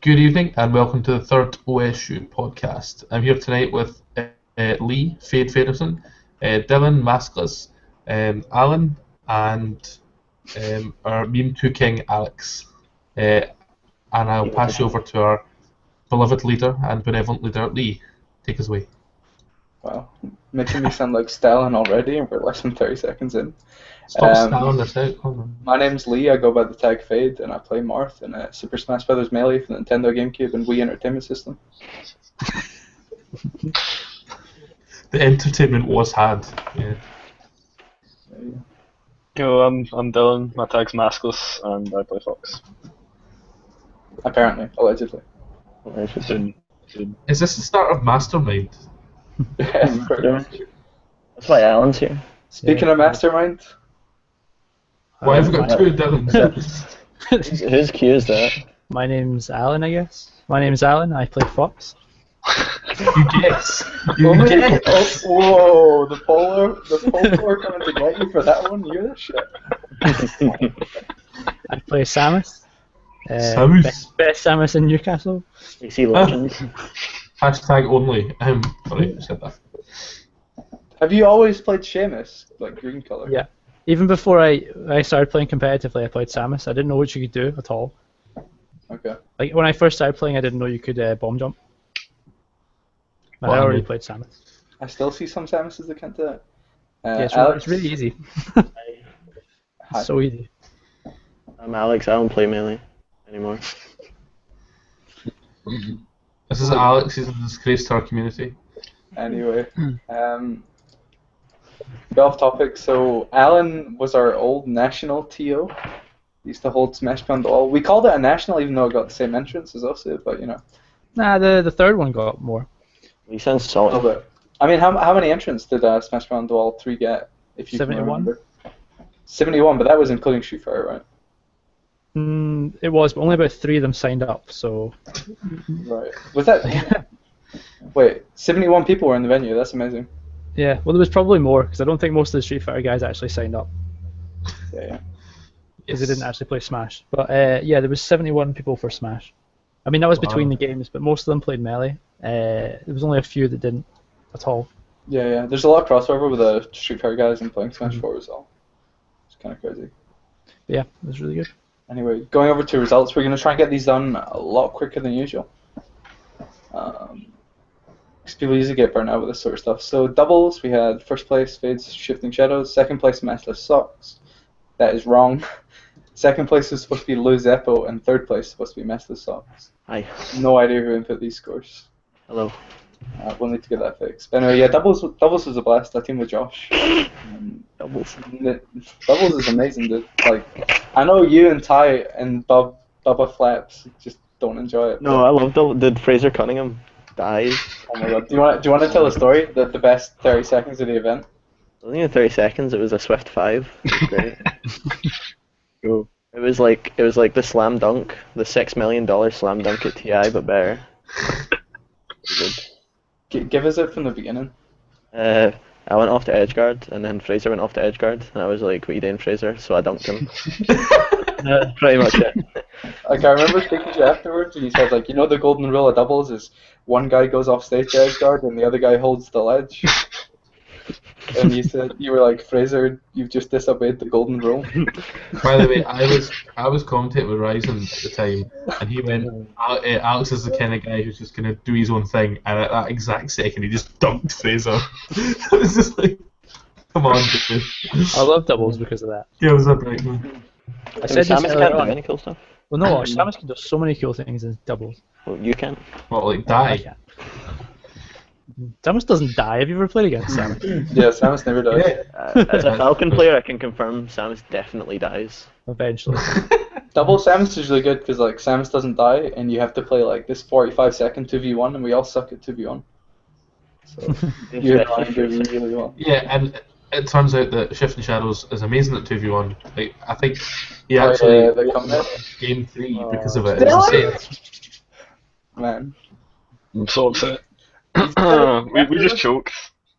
Good evening and welcome to the third OSU Podcast. I'm here tonight with Lee Fade Faderson, Dylan Masklas, Alan, and our meme 2 king Alex. And I'll pass you over to our beloved leader and benevolent leader, Lee. Take us away. Wow, making me sound like Stalin already, and we're less than 30 seconds in. Stop Stalin this out. Come on. My name's Lee, I go by the tag Fade, and I play Marth in Super Smash Bros. Melee for the Nintendo GameCube and Wii Entertainment System. The entertainment was had. Yeah. Yo, I'm Dylan, my tag's Maskless, and I play Fox. Apparently, allegedly. Soon. Is this the start of Mastermind? Yeah, pretty much. That's why Alan's here. Speaking of Mastermind, Why have we got two Dylans? Whose cue is that? My name's Alan, I guess. My name's Alan, I play Fox. You guess. You guess. whoa, the polar coming to get you for that one, you the shit. I play Samus. Samus. Best Samus in Newcastle. AC Legends. Hashtag only. Sorry, I said that. Have you always played Seamus, like green colour? Yeah. Even before I started playing competitively, I played Samus. I didn't know what you could do at all. Okay. Like when I first started playing, I didn't know you could bomb jump. But I already played Samus. I still see some Samuses that can't do it. Yeah, Alex, it's really easy. Hi. So easy. I'm Alex, I don't play Melee anymore. This is Alex. He's a disgrace to our community. Anyway, get off topic. So Alan was our old national TO. He used to hold Smash Beyond the Wall. We called it a national, even though it got the same entrance as us, but you know. Nah, the third one got more. He sounds A solid. little bit. I mean, how many entrants did Smash Beyond the Wall 3 get? If you can 71. remember. 71, but that was including Street Fighter, right? It was, but only about 3 of them signed up, so... Right. Was that... Wait, 71 people were in the venue. That's amazing. Yeah, well there was probably more, because I don't think most of the Street Fighter guys actually signed up. Yeah. Because they didn't actually play Smash. But yeah, there was 71 people for Smash. I mean, that was between the games, but most of them played Melee. There was only a few that didn't at all. Yeah. There's a lot of crossover with the Street Fighter guys and playing Smash 4 as well. It's kind of crazy. Yeah, it was really good. Anyway, going over to results, we're going to try and get these done a lot quicker than usual. Because people usually get burnt out with this sort of stuff. So doubles, we had first place Fade's Shifting Shadows, second place Matchless Socks. That is wrong. Second place was supposed to be Lou Zeppo, and third place was supposed to be Matchless Socks. Hi. No idea who input these scores. Hello. We'll need to get that fixed. But anyway, yeah, doubles was a blast. I teamed with Josh. Doubles. Doubles is amazing, dude. Like, I know you and Ty and Bubba Flaps just don't enjoy it. No, I love double. Did Fraser Cunningham die? Oh my god. Do you want to tell a story? The best 30 seconds of the event? It wasn't even 30 seconds, it was a swift 5. Great. Go. It was like the slam dunk, the $6 million slam dunk at TI, but better. Good. Give us it from the beginning. I went off to edge guard, and then Fraser went off to edge guard, and I was like, "What are you doing, Fraser?" So I dunked him. Pretty much it. Like, I remember speaking to you afterwards, and you said, like, you know the golden rule of doubles is one guy goes off stage to edge guard, and the other guy holds the ledge. And you were like, Fraser, you've just disobeyed the golden rule. By the way, I was commentating with Ryzen at the time, and he went, Alex is the kind of guy who's just going to do his own thing, and at that exact second he just dunked Fraser. It was just like, come on, dude. I love doubles because of that. Give us a break, man. I said this Samus earlier can't do on. any cool stuff. Well, no, Samus can do so many cool things in doubles. Well, you can. What, like I die? can't. Samus doesn't die. Have you ever played against Samus? Yeah, Samus never does. As a Falcon player, I can confirm Samus definitely dies. Eventually. Double Samus is really good because, like, Samus doesn't die, and you have to play, like, this 45-second 2v1, and we all suck at 2v1. So, you're trying to do really well. Yeah, and it turns out that Shifting Shadows is amazing at 2v1. Like, I think he Oh, actually yeah, they come in. game 3 because of it. It's insane. Man. I'm so upset. we just choked.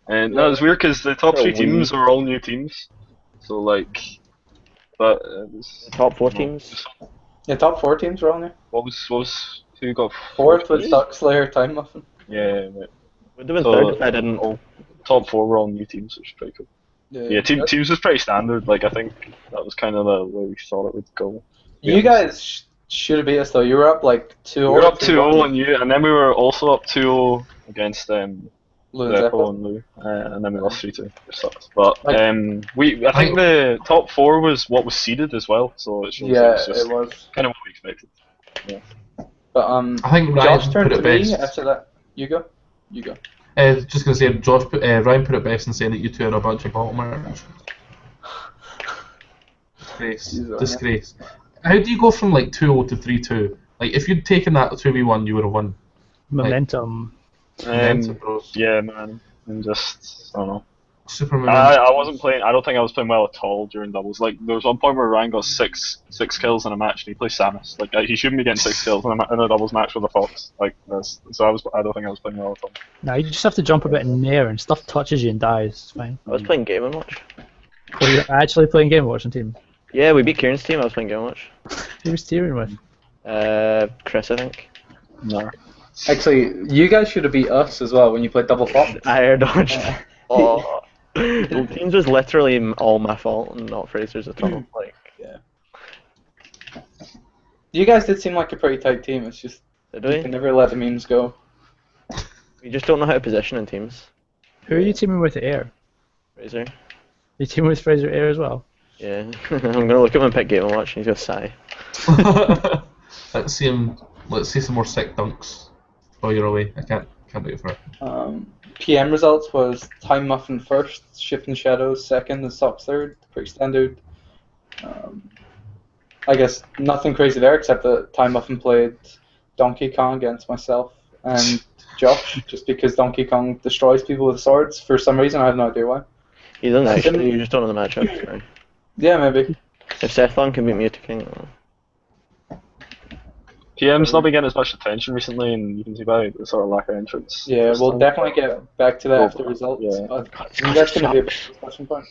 And no, it's weird because the top 3 teams are all new teams. So, like, but Top 4 teams. Yeah, top 4 teams were on there. What was Who got Fourth was Duckslayer Time Muffin. Yeah, right. Would have been So, third if I didn't. all, top 4 were all new teams, which is pretty cool. Yeah, teams was pretty standard. Like I think that was kind of the way we thought it would go. You guys should have beat us though. You were up like 2-0. We were up 2-0 on you, and then we were also up 2-0 against Lou and Zeppo and Lou, and then we lost 3-2, which sucks. But I think the top 4 was what was seeded as well, so it shows Yeah, it's just it was. kind of what we expected. Yeah. But I think Josh Ryan turned put to it me best. after that. You go. Just gonna say, Ryan put it best in saying that you two are a bunch of bottomers. Disgrace. How do you go from like 2-0 to 3-2? Like if you'd taken that 2v1, you would have won. Momentum. Bro. Yeah, man, and just I don't know. Super momentum. I wasn't playing. I don't think I was playing well at all during doubles. Like there was one point where Ryan got six kills in a match, and he plays Samus. Like he shouldn't be getting 6 kills in a doubles match with a Fox. Like that's, so I don't think I was playing well at all. No, you just have to jump a bit in the air and stuff touches you and dies. It's fine. I was playing Game & Watch. Were you actually playing Game Watch on team? Yeah, we beat Kieran's team. I was playing Game & Watch. Who was teaming with? Chris, I think. No. Actually, you guys should have beat us as well when you played double Fox. I air dodged. Oh. The teams was literally all my fault and not Fraser's at all. Like, You guys did seem like a pretty tight team. It's just did you we? can never let the memes go. We just don't know how to position in teams. Who are you teaming with at Air? Fraser. You teaming with Fraser at Air as well? Yeah. I'm gonna look at him and pick Game & Watch and he's gonna sigh. Let's see some more sick dunks while you're away. I can't wait for it. PM results was Time Muffin first, Shifting Shadows second, and Sox third. Pretty standard. I guess nothing crazy there except that Time Muffin played Donkey Kong against myself and Josh, just because Donkey Kong destroys people with swords for some reason. I have no idea why. He doesn't actually, you just don't know the matchup. Sorry. Yeah, maybe. If Cephalon can beat Mewtwo PM's not been getting as much attention recently, and you can see by the sort of lack of entrance. Yeah, we'll definitely get back to that after results. Yeah. I think that's going to be a big discussion point.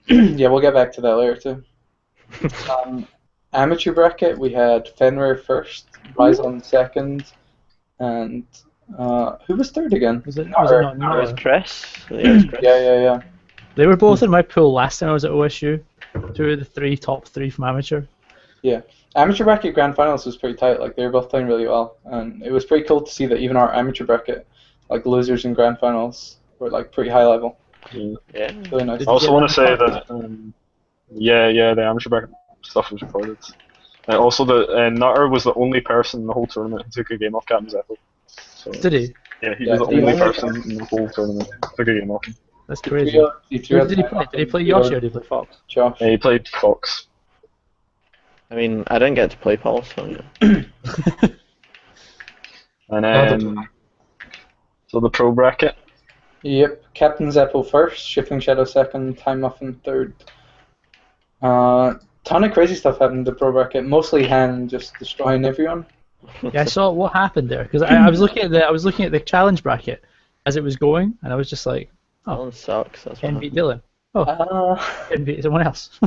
Yeah, we'll get back to that later too. Amateur bracket, we had Fenrir first, Ryzon second, and who was third again? Was it Nutter. not It Nutter? was Chris. Yeah, it was Chris. Yeah. They were both in my pool last time I was at OSU. 2 of the top 3 from amateur. Amateur bracket grand finals was pretty tight. Like they were both playing really well, and it was pretty cool to see that even our amateur bracket, like losers in grand finals, were like pretty high level. Yeah. Really nice. I also want to say that the amateur bracket stuff was recorded. Also, the Nutter was the only person in the whole tournament who took a game off Captain Zeppo. So, Did he? yeah, he Yeah, was the the only only person in the whole tournament who took a game off him. That's crazy. Who Who did he play? Did he play Yoshi or did he play Fox? Josh. He played Fox. I mean, I didn't get to play Paul, so yeah. And then, so the pro bracket. Yep, Captain Zeppo first, Shifting Shadow second, Time Muffin third. Ton of crazy stuff happened in the pro bracket. Mostly Han just destroying everyone. Yeah, I saw what happened there because I was looking at the challenge bracket as it was going, and I was just like, Dylan sucks. That's what Ken beat happened. Dylan. Oh, Ken beat someone else.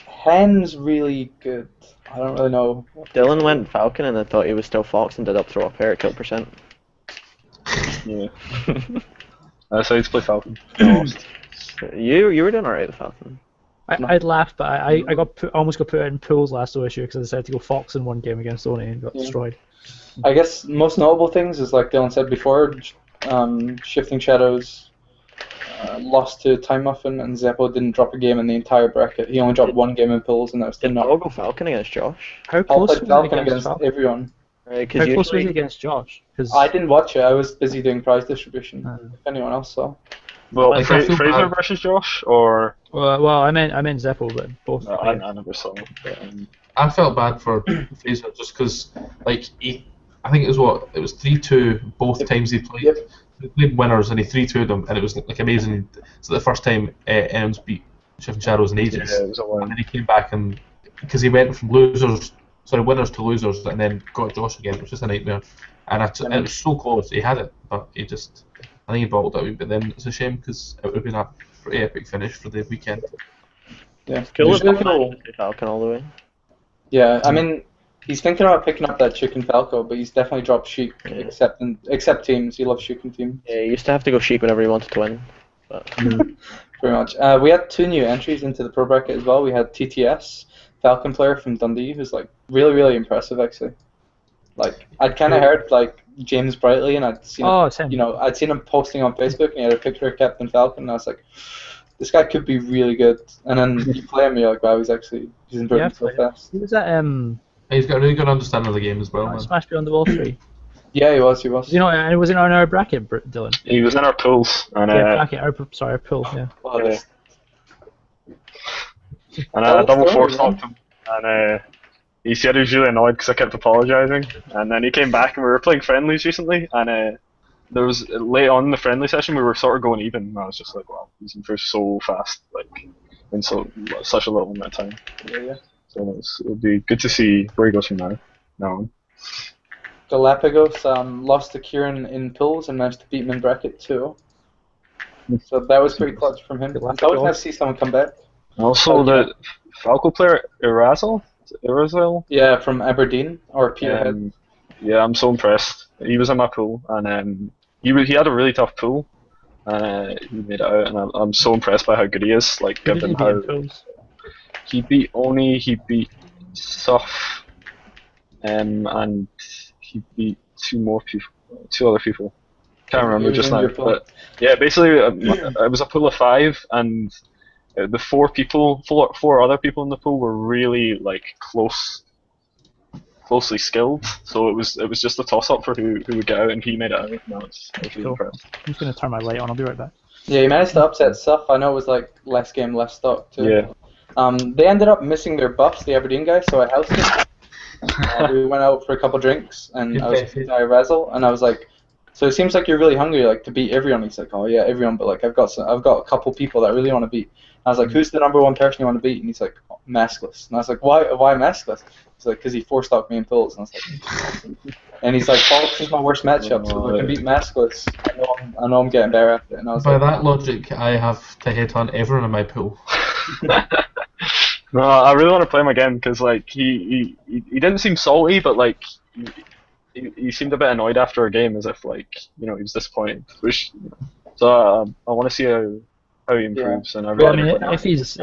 Han's really good. I don't really know. Dylan went Falcon and I thought he was still Fox and did up throw up air at kill percent. Yeah. I decided to play Falcon. I lost. You were doing alright with Falcon. I'd laugh, but I almost got put in pools last OSU because I decided to go Fox in one game against Oni and got destroyed. I guess most notable things is like Dylan said before, Shifting Shadows lost to Time Muffin, and Zeppo didn't drop a game in the entire bracket. He only dropped one game in pools, and that was Did not. Paul go Falcon against Josh? How Paul close played was Falcon it against against Falcon? everyone. Right, How close was he against Josh? 'Cause I didn't watch it. I was busy doing prize distribution. If anyone else saw. Well, Like, I feel Fraser bad. versus Josh, or well, I meant Zeppo, but both. no, I never saw him. But, I felt bad for Fraser just because, like, I think it was 3-2 both times he played. Yep. They played winners and he 3-2'd them, and it was like amazing. It's the first time Ems beat Shifting Shadows in ages. yeah, it was a And while. then he came back and because he went from winners to losers, and then got Josh again. It was just a nightmare, and it was so close. He had it, but I think he bottled it a wee bit. Then it's a shame because it would have been a pretty epic finish for the weekend. Yeah. Cool Usually if cool. Falcon all the way. Yeah, I mean, He's thinking about picking up that Chicken Falco, but he's definitely dropped Sheik, except teams. He loves Sheik and team. Yeah, he used to have to go Sheik whenever he wanted to win. But Pretty much. We had 2 new entries into the pro bracket as well. We had TTS, Falcon player from Dundee, who's like really, really impressive actually. Like I'd kind of heard like James Brightly, and I'd seen I'd seen him posting on Facebook, and he had a picture of Captain Falcon, and I was like, this guy could be really good. And then you play him, you're like, wow, he's improving so fast. He was at He's got a really good understanding of the game as well, man. Smash Beyond the Wall 3. Yeah, he was. You know, and he was in our bracket, Dylan. He was in our pools, and Bracket. Our pool. Yeah. And I double four-stopped him, and he said he was really annoyed because I kept apologising. And then he came back, and we were playing friendlies recently, and there was late on in the friendly session we were sort of going even, and I was just like, wow, he's improved so fast, like in such a little amount of time. Yeah. So it'll be good to see where he goes from now on. Galapagos lost to Kieran in pools and managed to beat him in bracket 2. So that was pretty clutch from him. It's always nice to see someone come back. Also, the Falco player Irazil? Yeah, from Aberdeen or Peterhead. Yeah, I'm so impressed. He was in my pool, and he had a really tough pool, and he made it out. And I'm so impressed by how good he is. Like, given how he beat Oni, he beat Suf, and he beat 2 other people. Can't remember just now. But yeah, basically, it was a pool of 5, and the 4 other people in the pool were really like closely skilled. So it was just a toss up for who would get out, and he made it out. And I was really impressed. I'm just gonna turn my light on. I'll be right back. Yeah, he managed to upset Suf. I know it was like less game, less stock too. Yeah. They ended up missing their buffs, the Aberdeen guys, so I housed him. We went out for a couple drinks, and I was with Razzle, and I was like, so it seems like you're really hungry, like to beat everyone. He's like, oh yeah, everyone, but like I've got a couple people that I really want to beat. I was like, who's the number 1 person you want to beat? And he's like, Maskless. And I was like, why Maskless? He's like, because he 4-stocked me in pools. And I was like, and he's like, Fox is my worst matchup, so if I can beat Maskless, I know I'm getting better at it. And I was By that logic, I have to headhunt everyone in my pool. No, I really want to play him again because like he didn't seem salty, but like he seemed a bit annoyed after a game, as if like he was disappointed. So I want to see how he improves, and I really. If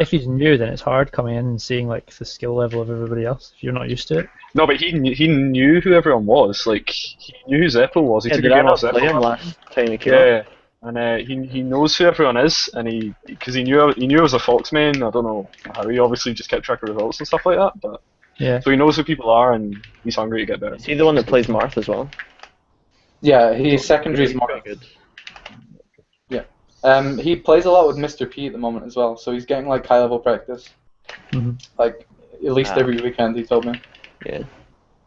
he's new, then it's hard coming in and seeing like the skill level of everybody else if you're not used to it. No, but he knew who everyone was. Like he knew who Zeppel was. He took a game off Zeppel last time he came up. And he knows who everyone is, and because he knew I was a Fox main. I don't know how, he obviously just kept track of results and stuff like that, but yeah. So he knows who people are, and he's hungry to get better. Is he the one that plays Marth as well? Yeah, he's secondary's Marth. Good. Yeah, he plays a lot with Mr. P at the moment as well, so he's getting like high level practice. Mm-hmm. Like at least every weekend, he told me. Yeah.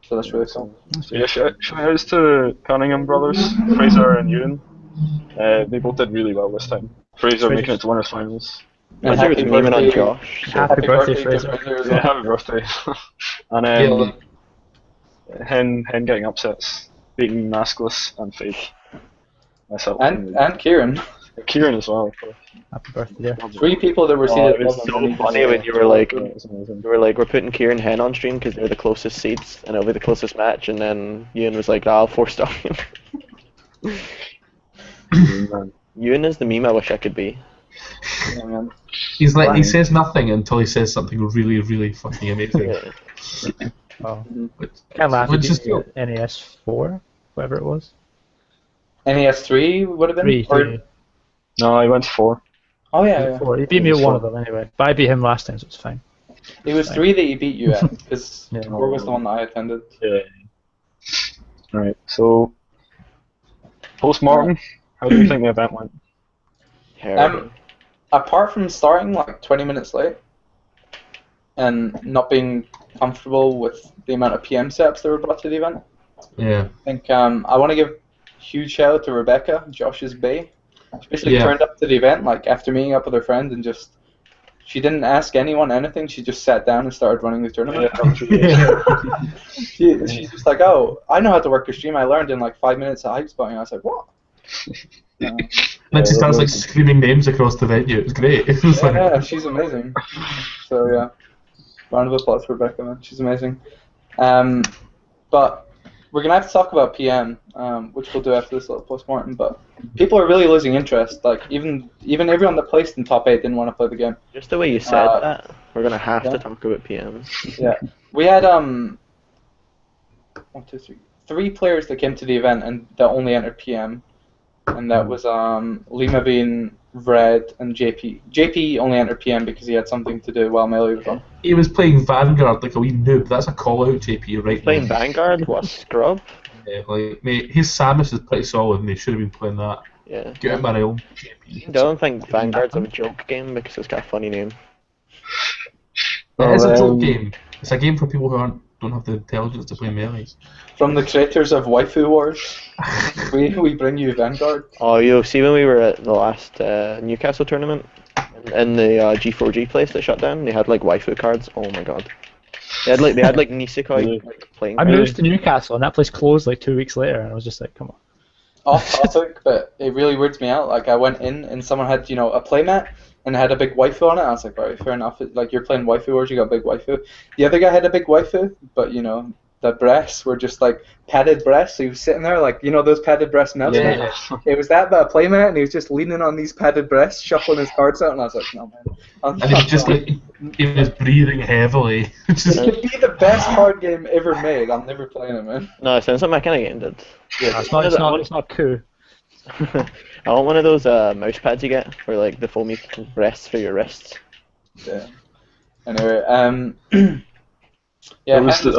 So that's really cool. So yeah, shout outs to Cunningham brothers, Fraser and Ewan. They both did really well this time. Fraser making it to winners finals. And happy birthday on Josh. Happy birthday, Fraser. Yeah, happy birthday. And Hen getting upsets, beating Maskless and Fade. Myself. And Kieran. Kieran as well, of course. Happy birthday. 3 people that were seated. It was so funny when you were like, we're putting Kieran Hen on stream because they're the closest seats and it'll be the closest match, and then Ewan was like, I'll 4-star him. Ewan is the meme I wish I could be. Yeah, man. He's like, he says nothing until he says something really, really fucking amazing. Oh. Which Can't laugh. which is NES 4, whatever it was. NES 3 would have been? 3. No, he went 4. Oh yeah. 4. He beat me at one of them anyway. But I beat him last time, so it's fine. It was 3 that he beat you at, because Yeah. 4 was the one that I attended. Yeah. Alright, so post-mortem, how do you think the event went? Apart from starting like 20 minutes late and not being comfortable with the amount of PM setups that were brought to the event, Yeah. I think I want to give a huge shout out to Rebecca, Josh's bae. She basically turned up to the event like after meeting up with her friend and just, she didn't ask anyone anything, she just sat down and started running the tournament. She's just like, oh, I know how to work a stream, I learned in like 5 minutes of hype spotting. I was like, what? And then she starts like screaming names across the venue. It was great. It was yeah, she's amazing. So yeah, round of applause for Rebecca, man. She's amazing. But we're gonna have to talk about PM, which we'll do after this little postmortem. But people are really losing interest. Like even everyone that placed in top 8 didn't want to play the game. Just the way you said that, we're gonna have yeah. to talk about PM. Yeah, we had 1, 2, 3, 3 players that came to the event and that only entered PM, and that was Lima Bean, Red, and JP. JP only entered PM because he had something to do while Melee was on. He was playing Vanguard like a wee noob. That's a call out, JP, right? Playing Vanguard? What a scrub? Yeah, like, mate, his Samus is pretty solid, and they should have been playing that. Yeah. Get him my realm, JP. I don't think Vanguard's a joke game because it's got a funny name. It is a joke game. It's a game for people who don't have the intelligence to play Melee. From the creators of Waifu Wars, we bring you Vanguard. Oh, you see when we were at the last Newcastle tournament in the G4G place that shut down, they had like waifu cards. Oh my god. They had like Nisekoi playing. I moved to Newcastle and that place closed like 2 weeks later, and I was just like, come on. Off topic, but it really weirds me out. Like I went in and someone had a playmat and it had a big waifu on it. I was like, alright, fair enough. Like you're playing waifu wars, you got a big waifu. The other guy had a big waifu, but the breasts were just like padded breasts. So he was sitting there like those padded breast melts. Yeah. It was that but a playmat, and he was just leaning on these padded breasts, shuffling his cards out, and I was like, no man. And he was just like, he was breathing heavily. This could be the best card game ever made. I'm never playing it, man. No, it sounds like my kind of game did. Yeah, It's not cool. I want one of those mouse pads you get for like the foamy breasts for your wrists. Yeah. Anyway, yeah. I think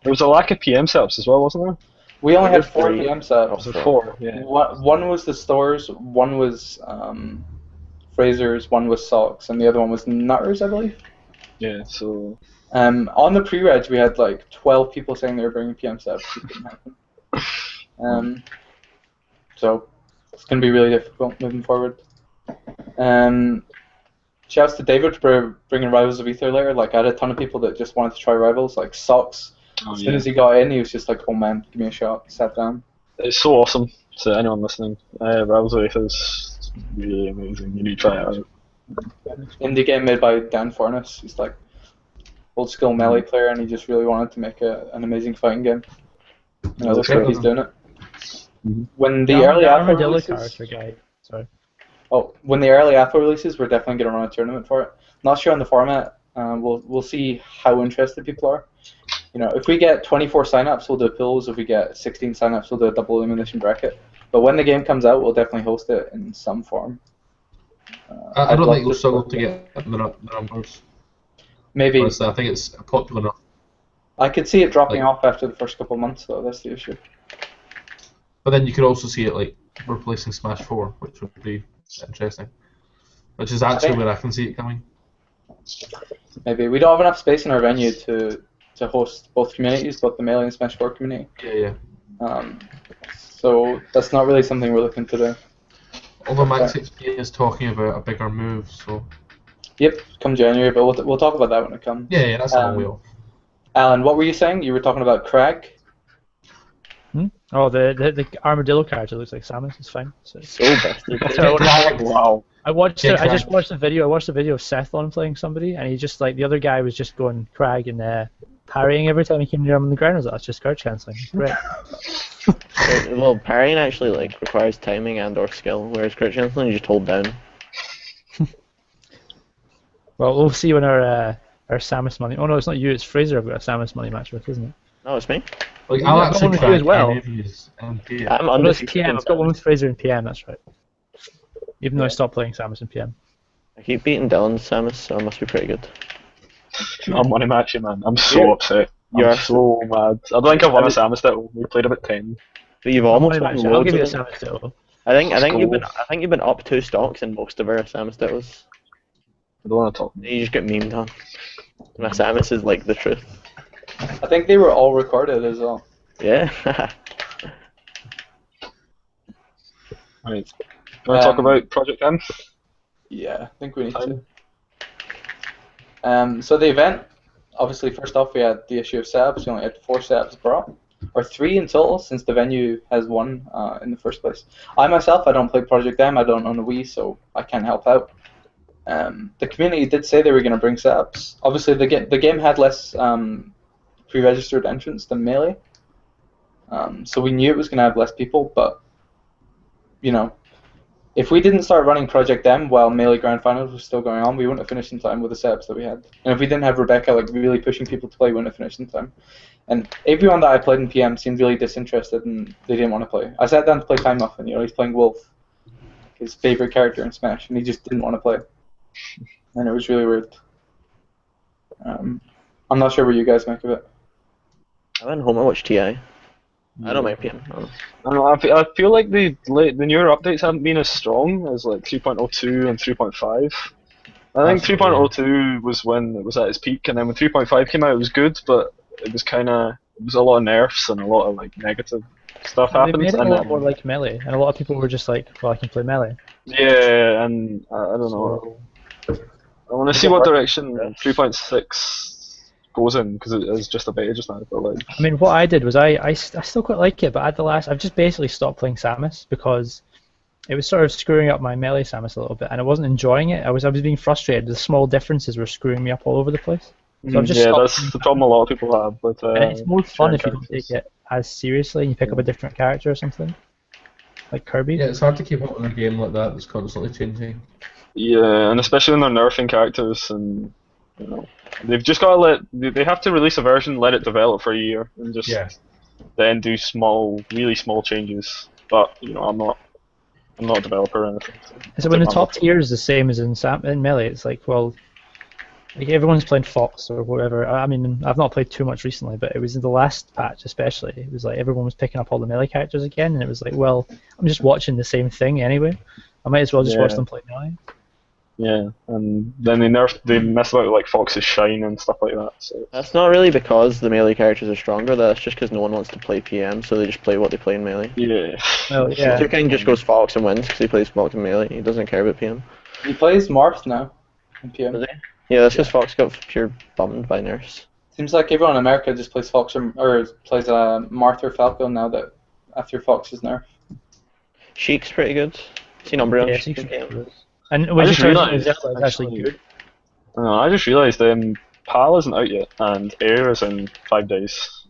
there was a lack of PM setups as well, wasn't there? We only had There's 4 3. PM setups. There were 4, yeah. One was the stores, one was Fraser's, one was Socks, and the other one was Nutters, I believe. Yeah, so... On the pre-reg, we had like 12 people saying they were bringing PM setups. It didn't happen. So it's going to be really difficult moving forward. Shouts to David for bringing Rivals of Ether later. Like I had a ton of people that just wanted to try Rivals, like Socks. As soon as he got in, he was just like, "Oh man, give me a shot." Sat down. It's so awesome to anyone listening. Rivals of Ether is really amazing. You need to try it out. Indie game made by Dan Fornes. He's like old school Melee player, and he just really wanted to make an amazing fighting game. And it looks like he's doing it. When the early alpha releases, when the early alpha releases, we're definitely going to run a tournament for it. Not sure on the format. We'll see how interested people are. If we get 24 signups, we'll do pools. If we get 16 signups, we'll do a double elimination bracket. But when the game comes out, we'll definitely host it in some form. I don't think we'll struggle to get the numbers. Maybe. Honestly, I think it's popular enough. I could see it dropping off after the first couple of months, though. That's the issue. But then you could also see it like replacing Smash 4, which would be interesting. Which is actually where I can see it coming. Maybe. We don't have enough space in our venue to host both communities, both the Melee and Smash 4 community. Yeah. So that's not really something we're looking to do. Although Max XP is talking about a bigger move, so... Yep, come January, but we'll talk about that when it comes. Yeah, that's a long way off. Alan, what were you saying? You were talking about Crag? Oh, the armadillo character looks like Samus. It's fine. So busted. Wow. I just watched the video. I watched the video of Sethlon playing somebody, and he just like the other guy was just going Crag and parrying every time he came near him on the ground. I was like, that's just card cancelling. Great. Well, parrying actually like requires timing and/or skill, whereas crit cancelling you just hold down. Well, we'll see when our Samus money. Oh no, it's not you. It's Fraser. I've got a Samus money match with, isn't it? No, it's me. Like, I'll actually try as well. I'm on this PM. I've got one with Fraser in PM. That's right. Even though I stopped playing Samus in PM. I keep beating Dylan's Samus, so I must be pretty good. I'm money matching, man. I'm so upset. I'm so mad. I don't think I've won a Samus title. We played about 10. But you've almost won I'll loads give you a of them. Samus title. I think you've been up 2 stocks in most of our Samus titles. I don't want to talk. You just get memed on. My Samus is like the truth. I think they were all recorded as well. Yeah. Right. Want to talk about Project M? Yeah, I think we need to. So the event, obviously, first off, we had the issue of setups. We only had 4 setups brought, or 3 in total, since the venue has 1 in the first place. I myself, I don't play Project M. I don't own a Wii, so I can't help out. The community did say they were going to bring setups. Obviously, the game had less pre-registered entrants than Melee. So we knew it was going to have less people, but, you know, if we didn't start running Project M while Melee Grand Finals was still going on, we wouldn't have finished in time with the setups that we had. And if we didn't have Rebecca like really pushing people to play, we wouldn't have finished in time. And everyone that I played in PM seemed really disinterested and they didn't want to play. I sat down to play Time Muff, and he's playing Wolf, his favorite character in Smash, and he just didn't want to play. And it was really weird. I'm not sure what you guys make of it. I went home and watched TI. I don't mind PM. I don't know. I feel like the newer updates haven't been as strong as like 3.02 and 3.5. I think 3.02 was when it was at its peak, and then when 3.5 came out, it was good, but it was a lot of nerfs and a lot of like negative stuff happened. They made it a lot more like Melee, and a lot of people were just like, well, I can play Melee. Yeah, and I don't know. I want to see what direction 3.6 goes in, because it is just a beta just now. But like, I mean, what I did was I still quite like it, but I've just basically stopped playing Samus because it was sort of screwing up my Melee Samus a little bit, and I wasn't enjoying it. I was being frustrated. The small differences were screwing me up all over the place. So I've just stopped that's the problem a lot of people have. But and it's more fun if you don't take it as seriously and you pick up a different character or something, like Kirby. Yeah, it's hard to keep up with a game like that that's constantly changing. Yeah, and especially when they're nerfing characters, and you know, they've just got to they have to release a version, let it develop for a year, and just then do really small changes. But you know, I'm not a developer or anything. So when the top tier is the same as in Melee, it's like, well, like everyone's playing Fox or whatever. I mean, I've not played too much recently, but it was in the last patch especially. It was like everyone was picking up all the Melee characters again, and it was like, well, I'm just watching the same thing anyway. I might as well just watch them play Melee. Yeah, and then they mess about with like Fox's Shine and stuff like that. So that's not really because the Melee characters are stronger. That's just because no one wants to play PM, so they just play what they play in Melee. Yeah. Well, yeah. King just goes Fox and wins because he plays Fox in Melee. He doesn't care about PM. He plays Marth now in PM. Does he? Yeah, that's because Fox got pure bummed by nerfs. Seems like everyone in America just plays Fox or plays Marth or Falco now that after Fox's nerf. Sheik's pretty good. Seen Umbreon. Yeah, Sheik. And when I you just turn realised, Zelda, it's actually good. I just realised PAL isn't out yet, and Air is in 5 days.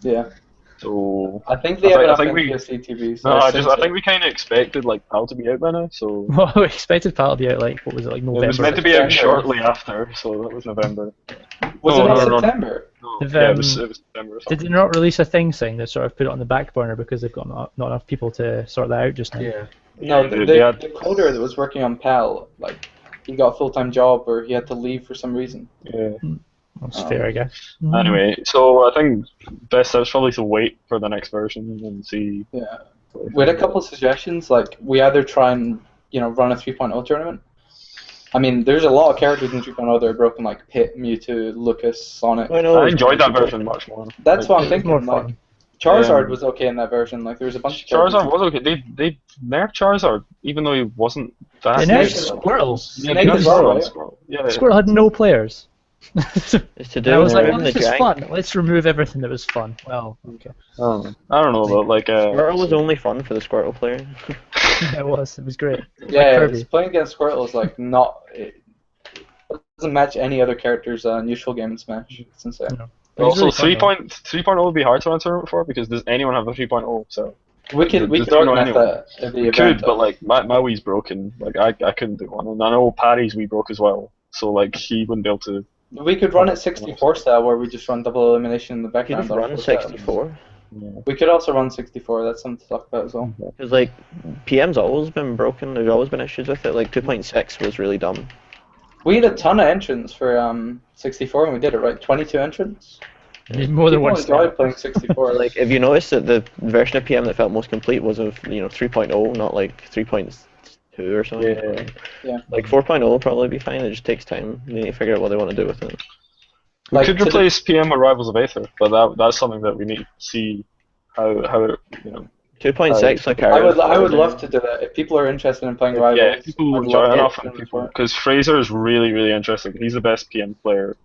Yeah. So I think they have enough NPSC TVs. No, I think we kind of expected like PAL to be out by now. So well, we expected PAL to be out like what was it, like November? It was meant to be out shortly after, so that was November. Was it not September? No. Yeah, it was September. Or something. Did they not release a thing saying they sort of put it on the back burner because they've got not enough people to sort that out just now? Yeah. No, the coder that was working on PAL, like, he got a full-time job or he had to leave for some reason. Yeah. That's fair, I guess. Anyway, so I think best is probably to wait for the next version and see. Yeah. We had a couple of suggestions, like, we either try and, run a 3.0 tournament. I mean, there's a lot of characters in 3.0 that are broken, like Pit, Mewtwo, Lucas, Sonic. I enjoyed that version much more. That's what I'm thinking. More fun. Charizard was okay in that version. Like there was a bunch of Charizard was okay. They nerfed Charizard even though he wasn't that. They nerfed Squirtle. Yeah, they nerfed Squirtle. Yeah, Squirtle had no players. It's to do. I was like, well, this is fun. Let's remove everything that was fun. Well, okay. I don't know though. Like Squirtle was only fun for the Squirtle player. It was. It was great. Yeah, playing against Squirtle is like not. It doesn't match any other character's useful game in Smash. It's insane. No. Also, really 3.0 would be hard to answer for because does anyone have a 3.0? So we could organize that at the event. Could, but like my Wii's broken. Like I couldn't do one, and I know Paddy's Wii broke as well. So like he wouldn't be able to. We could run it 64 style where we just run double elimination in the background. You could run 64. Yeah. We could also run 64. That's something to talk about as well. Because like PM's always been broken. There's always been issues with it. Like 2.6 was really dumb. We had a ton of entrants for 64 and we did it right. 22 entrants. More than one. People enjoyed playing 64. Like if you notice that the version of PM that felt most complete was of 3.0, not like 3.2 or something. Yeah. Like 4.0 will probably be fine. It just takes time. They need to figure out what they want to do with it. We could replace PM with Rivals of Aether, but that's something that we need to see how 2.6 like I would love to do that if people are interested in playing Rivals. Yeah, if people enjoy enough, because Fraser is really, really interesting. He's the best PM player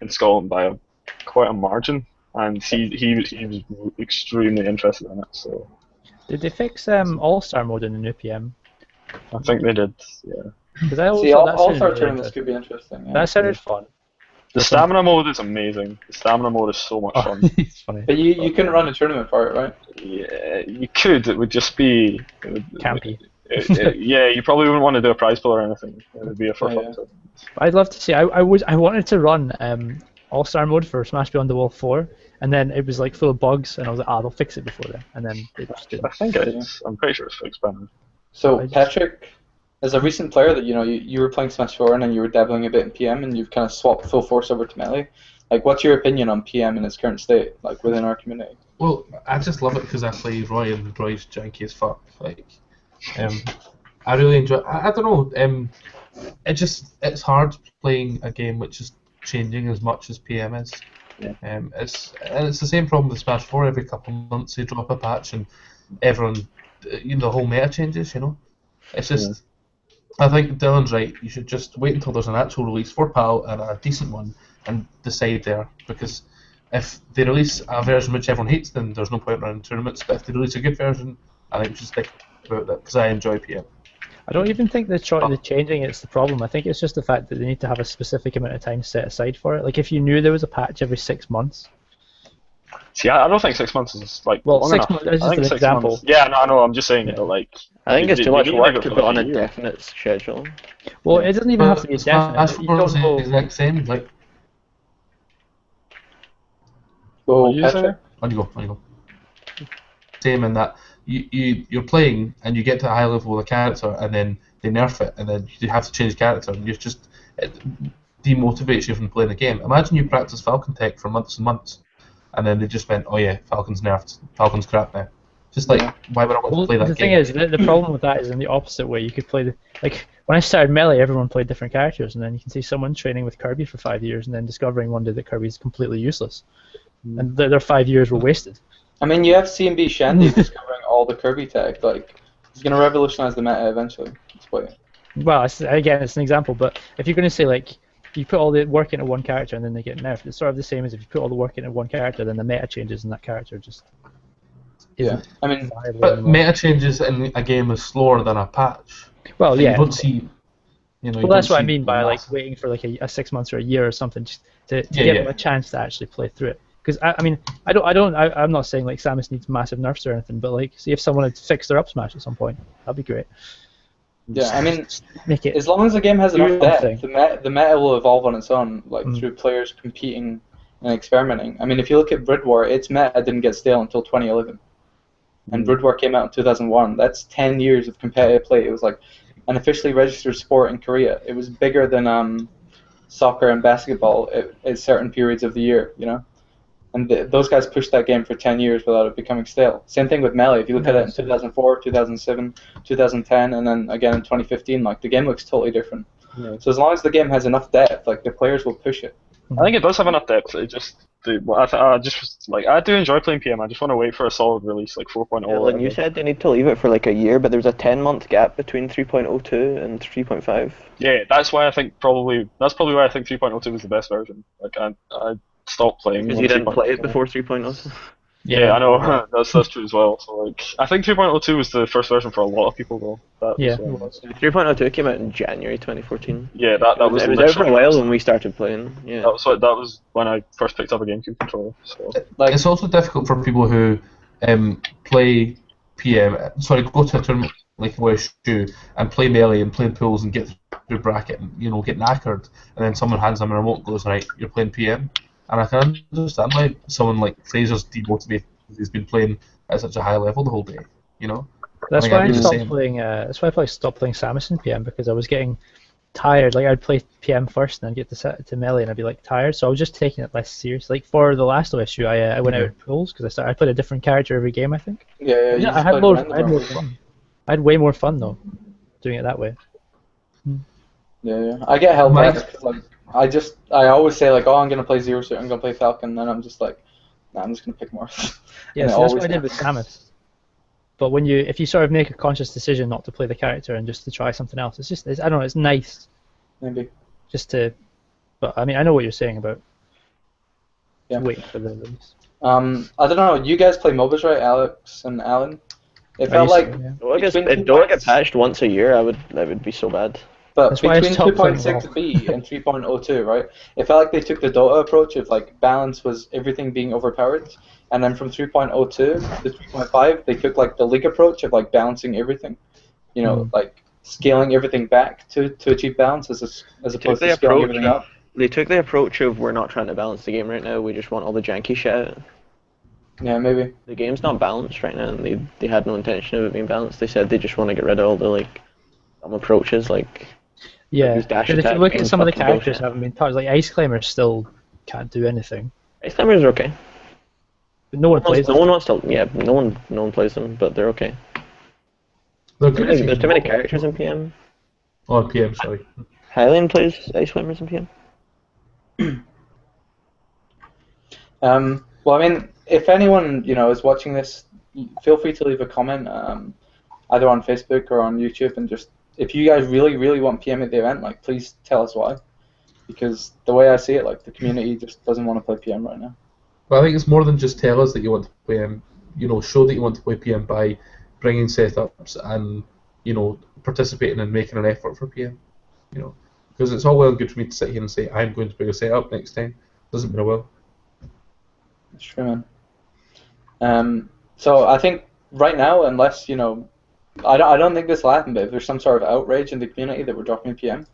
in Scotland by quite a margin, and he was extremely interested in it. So did they fix All-Star mode in the new PM? I think they did. Yeah. All-Star tournaments could be interesting. Yeah. That sounded fun. The stamina mode is amazing. The stamina mode is so much fun. It's funny. But you couldn't run a tournament for it, right? Yeah, you could. It would just be. Campy. Yeah, you probably wouldn't want to do a prize pool or anything. It would be a for fun. I'd love to see. I wanted to run All-Star mode for Smash Beyond the Wall 4, and then it was like full of bugs, and I was like, they'll fix it before then, and then they just didn't. I think it's. I'm pretty sure it's fixed by now. So Patrick, as a recent player that you were playing Smash 4 and then you were dabbling a bit in PM and you've kind of swapped full force over to Melee. Like, what's your opinion on PM in its current state, like within our community? Well, I just love it because I play Roy and Roy's janky as fuck. Like, I really enjoy. I don't know. It's hard playing a game which is changing as much as PM is. Yeah. It's the same problem with Smash 4. Every couple of months they drop a patch and everyone, the whole meta changes. It's just. I think Dylan's right. You should just wait until there's an actual release for PAL and a decent one, and decide there. Because if they release a version which everyone hates, then there's no point running tournaments. But if they release a good version, I think we should stick about that because I enjoy PM. I don't even think the changing it's the problem. I think it's just the fact that they need to have a specific amount of time set aside for it. Like if you knew there was a patch every 6 months. See, I don't think 6 months is like well, long 6 enough. months is just an example. Months. Yeah, no, I know. I'm just saying that like. I think it's too much need work go to for put like on a year. definite schedule. Well, it doesn't even have to be Smash definite. You 4 don't is the know. exact same. Like, Go, you Patrick. on you go. Same in that you're playing and you get to a high level with a character and then they nerf it and then you have to change character and it demotivates you from playing the game. Imagine you practice Falcon Tech for months and months and then they just went, oh yeah, Falcon's nerfed, Falcon's crap now. Just like, why would I want to play that the game? thing is, the problem with that is in the opposite way. You could play like when I started Melee, everyone played different characters, and then you can see someone training with Kirby for 5 years, and then discovering one day that Kirby is completely useless, and their 5 years were wasted. I mean, you have CMB Shandy discovering all the Kirby tech. Like, he's gonna revolutionize the meta eventually. Well, again, it's an example, but if you're going to say like you put all the work into one character and then they get nerfed, it's sort of the same as if you put all the work into one character, then the meta changes and that character just. Yeah, I mean, but meta changes in a game is slower than a patch. Well, Like, yeah. You don't see. Well, that's what I mean by like waiting for like a 6 months or a year or something just to give them a chance to actually play through it. Because I'm not saying like Samus needs massive nerfs or anything, but like, see if someone had fixed their up smash at some point, that'd be great. Yeah, I mean, make it as long as the game has enough depth, thing. the meta will evolve on its own, like through players competing and experimenting. I mean, if you look at Brid War, its meta didn't get stale until 2011, and Brid War came out in 2001. That's 10 years of competitive play. It was like an officially registered sport in Korea. It was bigger than soccer and basketball at certain periods of the year, And those guys pushed that game for 10 years without it becoming stale. Same thing with Melee. If you look at it in 2004, 2007, 2010, and then again in 2015, like the game looks totally different. Yeah. So as long as the game has enough depth, like the players will push it. I think it does have enough depth. It just, I do enjoy playing PM. I just want to wait for a solid release like 4.0. Yeah, like you said, they need to leave it for like a year, but there's a 10-month gap between 3.02 and 3.5. Yeah, that's probably why I think 3.02 was the best version. Like I stopped playing. Because you didn't play it before 3.02. Yeah, I know. that's true as well. So like, I think 3.02 was the first version for a lot of people though. That Yeah. was, 3.02 came out in January 2014. yeah, that was. It was out for a while when we started playing. Yeah. That was when I first picked up a GameCube controller. So. Like It's also difficult for people who play PM. Sorry, go to a tournament like OSU and play Melee and play pools and get through bracket and get knackered, and then someone hands them a remote and goes, right, you're playing PM. And I can understand why someone like Fraser's demotivated. He's been playing at such a high level the whole day, That's I why I do the stopped same. playing. That's why I stopped playing Samus in PM because I was getting tired. Like I'd play PM first and then get to Melee and I'd be like tired. So I was just taking it less serious. Like for the last OSU, I went out in pools because I played a different character every game. I think. yeah, you I had more fun. I had way more fun though, doing it that way. Yeah. I get held back because like I always say like, oh, I'm gonna play Zero Suit, I'm gonna play Falcon, and then I'm just like, nah, I'm just gonna pick more. Yeah, so that's what I did with Samus. But if you sort of make a conscious decision not to play the character and just to try something else, I don't know, it's nice. Maybe. Just to, but I mean, I know what you're saying about waiting for the release. I don't know. You guys play MOBAs, right, Alex and Alan? It felt like If Dora get patched once a year, that would be so bad. But That's why I between stopped playing 2.6b and 3.02, right? It felt like they took the Dota approach of like balance was everything being overpowered, and then from 3.02 to 3.5, they took like the League approach of like balancing everything. You know, like scaling everything back to achieve balance as opposed to scaling everything up. They took the approach of we're not trying to balance the game right now. We just want all the janky shit out. Yeah, maybe. The game's not balanced right now, and they had no intention of it being balanced. They said they just want to get rid of all the like dumb approaches, like Yeah, these dash but if you attack look at and some of the fucking characters bullshit. that haven't been touched, like Ice Climber still can't do anything. Ice climbers are okay. But no one plays No them. one wants to. Yeah, no one plays them, but they're okay. They're good if you There's too many know. characters in PM. Oh, PM, sorry. Hylian plays Ice climbers in PM. Well, I mean, if anyone is watching this, feel free to leave a comment, either on Facebook or on YouTube, and just if you guys really, really want PM at the event, like please tell us why, because the way I see it, like the community just doesn't want to play PM right now. But I think it's more than just tell us that you want to play PM. Show that you want to play PM by bringing setups and participating and making an effort for PM. Because it's all well and good for me to sit here and say I'm going to bring a setup next time. Doesn't very well. That's true, man. So I think right now, unless I don't think this will happen, but if there's some sort of outrage in the community that we're dropping PM,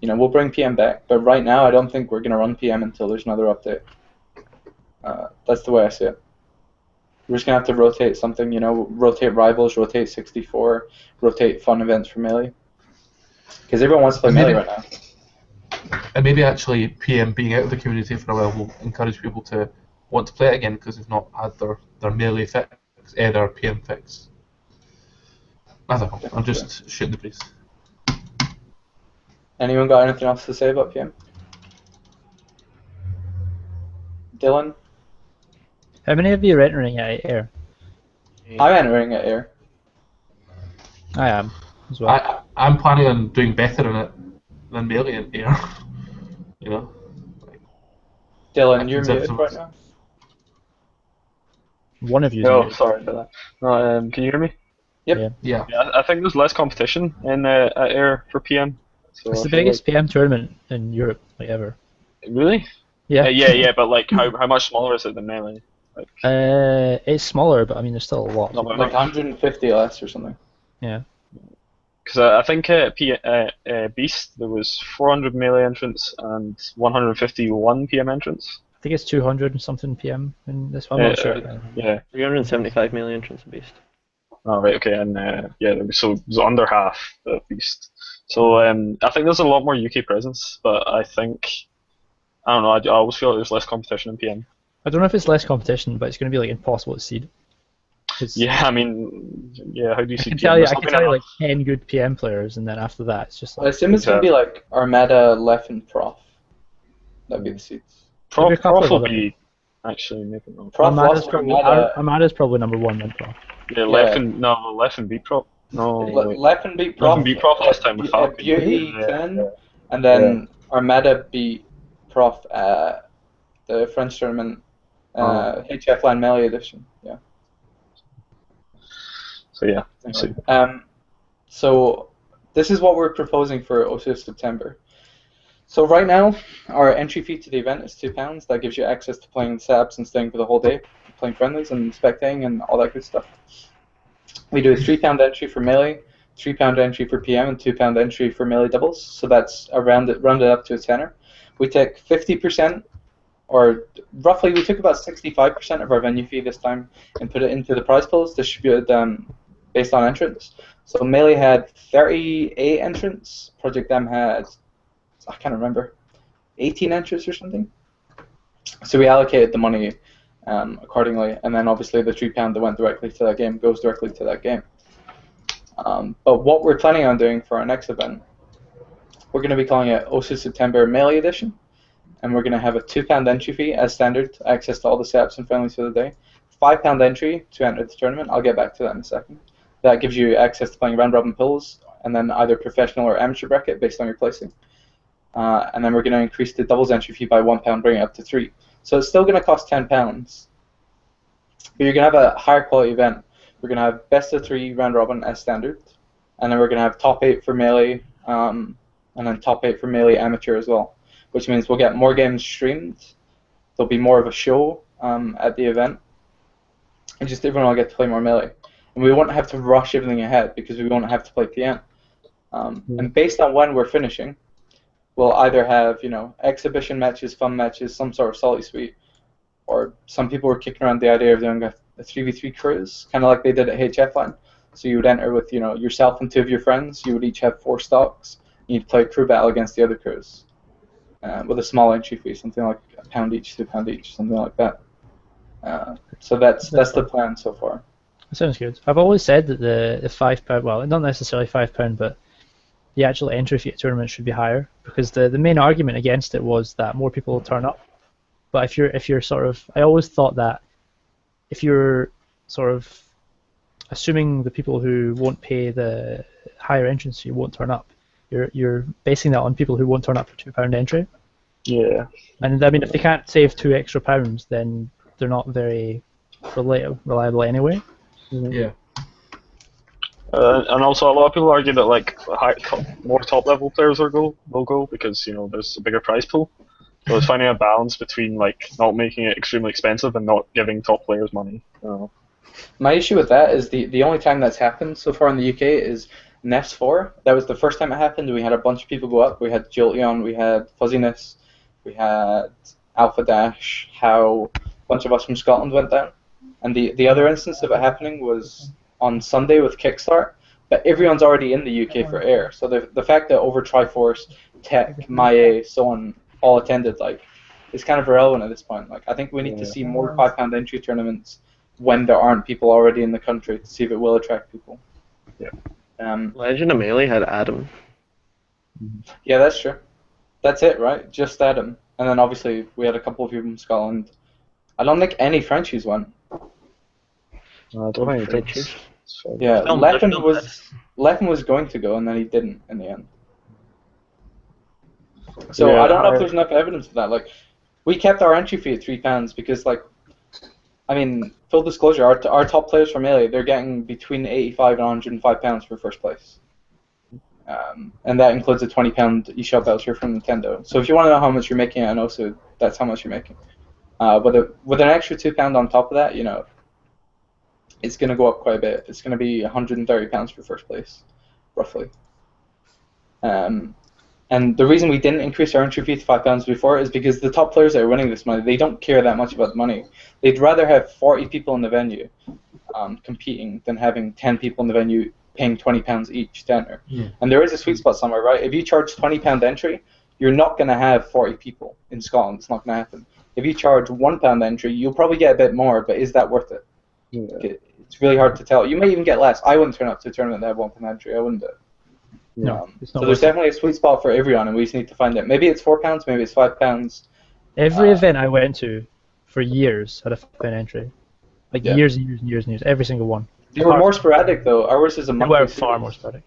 we'll bring PM back. But right now, I don't think we're going to run PM until there's another update. That's the way I see it. We're just going to have to rotate something, rotate Rivals, rotate 64, rotate fun events for Melee. Because everyone wants to play Melee right now. And maybe actually PM being out of the community for a while will encourage people to want to play it again because they've not had their Melee fix, their PM fix. I don't know, I'm just shooting the breeze. Anyone got anything else to say about PM? Dylan? How many of you are entering at Air? I'm entering at Air. I am, as well. I'm planning on doing better in it than Melee in Air. Dylan, you're muted right now. One of you. No, sorry about that. No, can you hear me? Yep. Yeah. I think there's less competition in at Air for PM. So It's the I feel biggest PM tournament in Europe, like ever. Really? Yeah. Yeah, but like how much smaller is it than Melee? Like, It's smaller, but I mean, there's still a lot. no, but Like 150 less or something. Yeah. Because I think Beast there was 400 Melee entrants and 151 PM entrants. I think it's 200 and something PM in this one. I'm not sure. Yeah. 375 million entrants a beast. Oh right, okay, and so it was under half the Beast. So I think there's a lot more UK presence, but I don't know. I always feel like there's less competition in PM. I don't know if it's less competition, but it's going to be like impossible to seed. Yeah, I mean, how do you see I can PM? tell you, There's I not can been tell you enough. like 10 good PM players, and then after that, it's just I like assume it's going to be like Armada, Left, and Prof. That'd be the seats. Maybe a couple Prof of will other- be actually maybe not. Prof Armada's lost probably, Armada. Armada's probably number one then, Prof. Yeah, left and beat Prop. No, wait. Left and beat Left Prof. and beat Prof last time with Fab. Beauty Yeah. 10, and then Armada beat Prof at the French tournament, HF Land Melee edition. Yeah. So yeah. So this is what we're proposing for OSU September. So right now, our entry fee to the event is £2. That gives you access to playing Sabs and staying for the whole day, playing friendlies and spectating and all that good stuff. We do a £3 entry for Melee, £3 entry for PM, and £2 entry for Melee doubles. So that's rounded up to a tenner. We take 50%, or roughly we took about 65% of our venue fee this time and put it into the prize pools distributed based on entrants. So Melee had 38 entrants. Project M had, I can't remember, 18 entrants or something. So we allocated the money accordingly, and then obviously the £3 that went directly to that game goes directly to that game. But what we're planning on doing for our next event, we're going to be calling it OSU September Melee Edition, and we're going to have a £2 entry fee as standard, access to all the setups and friendlies for the day. £5 entry to enter the tournament. I'll get back to that in a second. That gives you access to playing round robin pools, and then either professional or amateur bracket based on your placing. And then we're going to increase the doubles entry fee by £1, bring it up to £3. So it's still going to cost £10, but you're going to have a higher quality event. We're going to have best of 3 round robin as standard, and then we're going to have top 8 for Melee, and then top 8 for Melee Amateur as well, which means we'll get more games streamed. There'll be more of a show at the event, and just everyone will get to play more Melee. And we won't have to rush everything ahead because we won't have to play TN. And based on when we're finishing, we'll either have, exhibition matches, fun matches, some sort of salty suite, or some people were kicking around the idea of doing a 3v3 cruise, kind of like they did at HF-Line. So you would enter with, yourself and 2 of your friends. You would each have 4 stocks. And you'd play a crew battle against the other crews with a small entry fee, something like £1 each, £2 each, something like that. So that's the plan so far. That sounds good. I've always said that the £5, well, not necessarily £5, but the actual entry fee at tournaments should be higher, because the main argument against it was that more people will turn up. But if you're sort of, I always thought that if you're sort of assuming the people who won't pay the higher entrance fee won't turn up, you're basing that on people who won't turn up for £2 entry. Yeah. And I mean, if they can't save £2 extra, then they're not very reliable anyway. Yeah. And also, a lot of people argue that more top level players will go because there's a bigger prize pool. So it's finding a balance between not making it extremely expensive and not giving top players money. My issue with that is the only time that's happened so far in the UK is Nest 4. That was the first time it happened. We had a bunch of people go up. We had Jolteon, we had Fuzziness, we had Alpha Dash, How, a bunch of us from Scotland went down. And the other instance of it happening was on Sunday with Kickstart, but everyone's already in the UK for Air. So the fact that over Triforce, Tech, Maye, so on, all attended, is kind of irrelevant at this point. I think we need to see more £5 entry tournaments when there aren't people already in the country to see if it will attract people. Yeah. Legend of Melee had Adam. Yeah, that's true. That's it, right? Just Adam. And then obviously we had a couple of people from Scotland. I don't think any Frenchies went. I don't think it did. Yeah, Leffen was going to go and then he didn't in the end. So Yeah, I don't know if there's enough evidence of that. We kept our entry fee at £3 because, full disclosure, our top players from Melee, they're getting between £85 and £105 for first place. And that includes a £20 eShop voucher from Nintendo. So if you want to know how much you're making at OSU, that's how much you're making. With an extra £2 on top of that, it's going to go up quite a bit. It's going to be £130 for first place, roughly. And the reason we didn't increase our entry fee to £5 before is because the top players that are winning this money, they don't care that much about the money. They'd rather have 40 people in the venue competing than having 10 people in the venue paying £20 each to enter. Yeah. And there is a sweet spot somewhere, right? If you charge £20 entry, you're not going to have 40 people in Scotland. It's not going to happen. If you charge £1 entry, you'll probably get a bit more, but is that worth it? Yeah. It's really hard to tell. You may even get less. I wouldn't turn up to a tournament that had £1 entry. I wouldn't do it. No, so there's definitely a sweet spot for everyone, and we just need to find it. Maybe it's £4, maybe it's £5. Every event I went to for years had a £5 entry. Years and years and years and years. Every single one. They were more sporadic, though. Ours is a monthly. They were far more sporadic.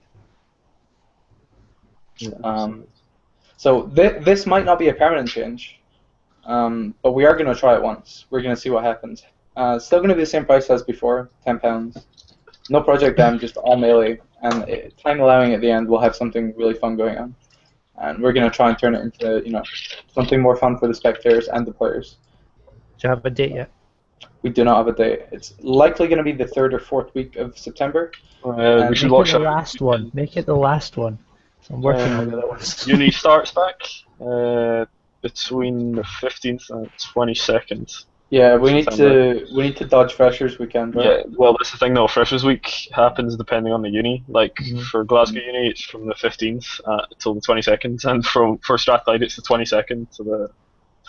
So this might not be a permanent change, but we are going to try it once. We're going to see what happens. Still going to be the same price as before, £10. No project dam, just all Melee. And time allowing at the end, we'll have something really fun going on. And we're going to try and turn it into, something more fun for the spectators and the players. Do you have a date yet? We do not have a date. It's likely going to be the 3rd or 4th week of September. We should watch the last one. Make it the last one. So I'm working on the other ones. Uni starts back between the 15th and 22nd. Yeah, we need to dodge Freshers Weekend, right? Yeah, well, that's the thing though. Freshers Week happens depending on the uni. For Glasgow Uni, it's from the 15th till the 22nd, and for Strathclyde, it's the 22nd to the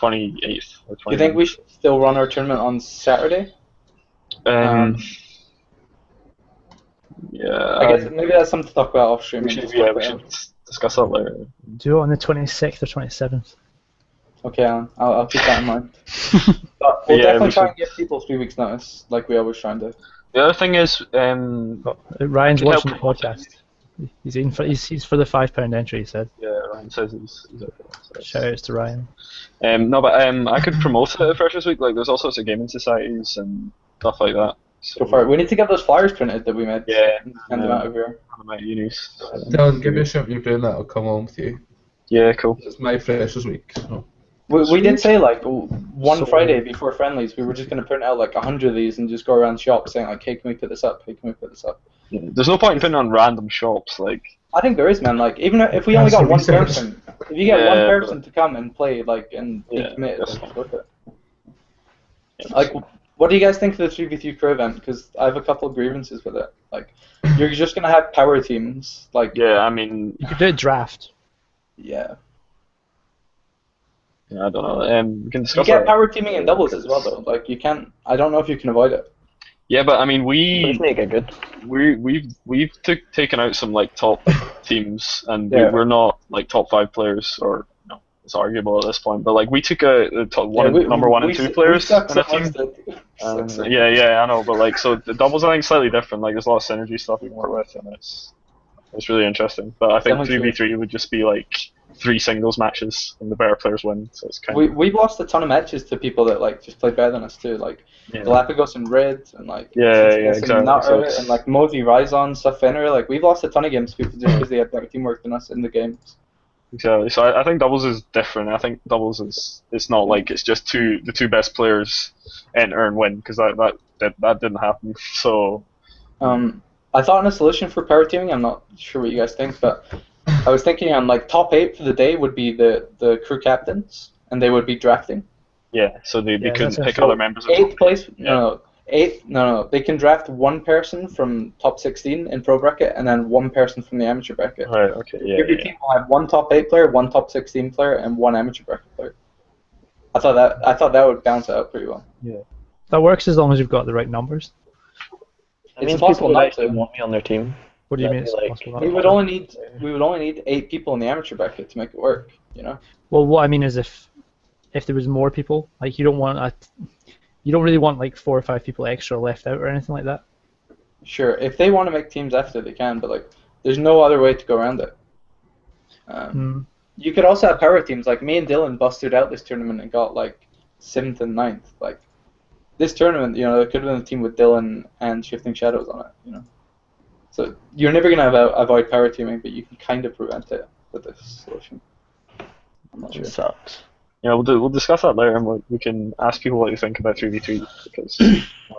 28th. Or 29th. Do you think we should still run our tournament on Saturday? Yeah. I guess maybe that's something to talk about off stream. We should discuss that later. Do it on the 26th or 27th. Okay, Alan. I'll keep that in mind. But we'll definitely try and give people 3 weeks' notice, like we always try and do. The other thing is, Ryan's watching the podcast. He's for the £5 entry. He said. Yeah, Ryan says he's okay. So shout outs to Ryan. No, but I could promote it at Freshers Week. There's all sorts of gaming societies and stuff like that. So, go for it. We need to get those flyers printed that we made. Yeah. And them out of here. Unis. Dylan, give me a shout if you're doing that. I'll come on with you. Yeah, cool. It's my freshers week. So. We did say like one So- Friday before friendlies, we were just gonna print out like 100 of these and just go around shops saying like, hey, can we put this up? Hey, can we put this up? Yeah. There's no point in putting on random shops. Like, I think there is, man. Like, even if we only got one research. person, if you get Yeah, one person to come and play, like, and be Yeah, committed, that's it's worth it. Like, what do you guys think of the 3v3 crew event? Because I have a couple of grievances with it. Like, you're just gonna have power teams. Like, yeah, I mean, You could do a draft. yeah. I don't know. We can You discuss get that. power teaming in doubles as well, though. Like, you can't. I don't know if you can avoid it. Yeah, but I mean, Let's make it good. we've taken out some like top teams, and Yeah. we're not like top 5 players, or no, it's arguable at this point. But like, we took the top number one and two players in a team. Yeah, I know, but like, so the doubles I think slightly different. Like, there's a lot of synergy stuff we can work with, and it's really interesting. But I think Definitely 3v3 would just be like 3 singles matches, and the better players win. So it's kind We've lost a ton of matches to people that like just play better than us too, like yeah. Galapagos and Red, and like Yeah, CTS and exactly. Nutter, So it's- and like Mosey, Ryzon, Safiner. Like, we've lost a ton of games to people just because they had better teamwork than us in the games. Exactly. So I think doubles is different. I think doubles is it's not like it's just the two best players enter and win, because that didn't happen. So I thought on a solution for power teaming. I'm not sure what you guys think, but I was thinking on like top 8 for the day would be the crew captains, and they would be drafting. yeah, so they Yeah, couldn't that's pick a- other members of Eighth place, Yeah. no. They can draft one person from top 16 in pro bracket, and then one person from the amateur bracket. Right. Okay. Yeah. Every yeah. team will have one top 8 player, one top 16 player, and one amateur bracket player. I thought that would balance it out pretty well. That works as long as you've got the right numbers. I It's mean, impossible people would not actually to. want me on their team. What do you mean That'd it's be possible? like- not We would to? only need 8 people in the amateur bracket to make it work. You know. Well, what I mean is if there was more people, like you don't really want like 4 or 5 people extra left out or anything like that. Sure, if they want to make teams after, they can, but like, there's no other way to go around it. You could also have power teams. Like, me and Dylan busted out this tournament and got like 7th and 9th. Like, this tournament, you know, there could have been a team with Dylan and Shifting Shadows on it. You know, so you're never gonna avoid power teaming, but you can kind of prevent it with this solution. I'm not sure. It sucks. Yeah, we'll discuss that later, and we can ask people what they think about 3v3, because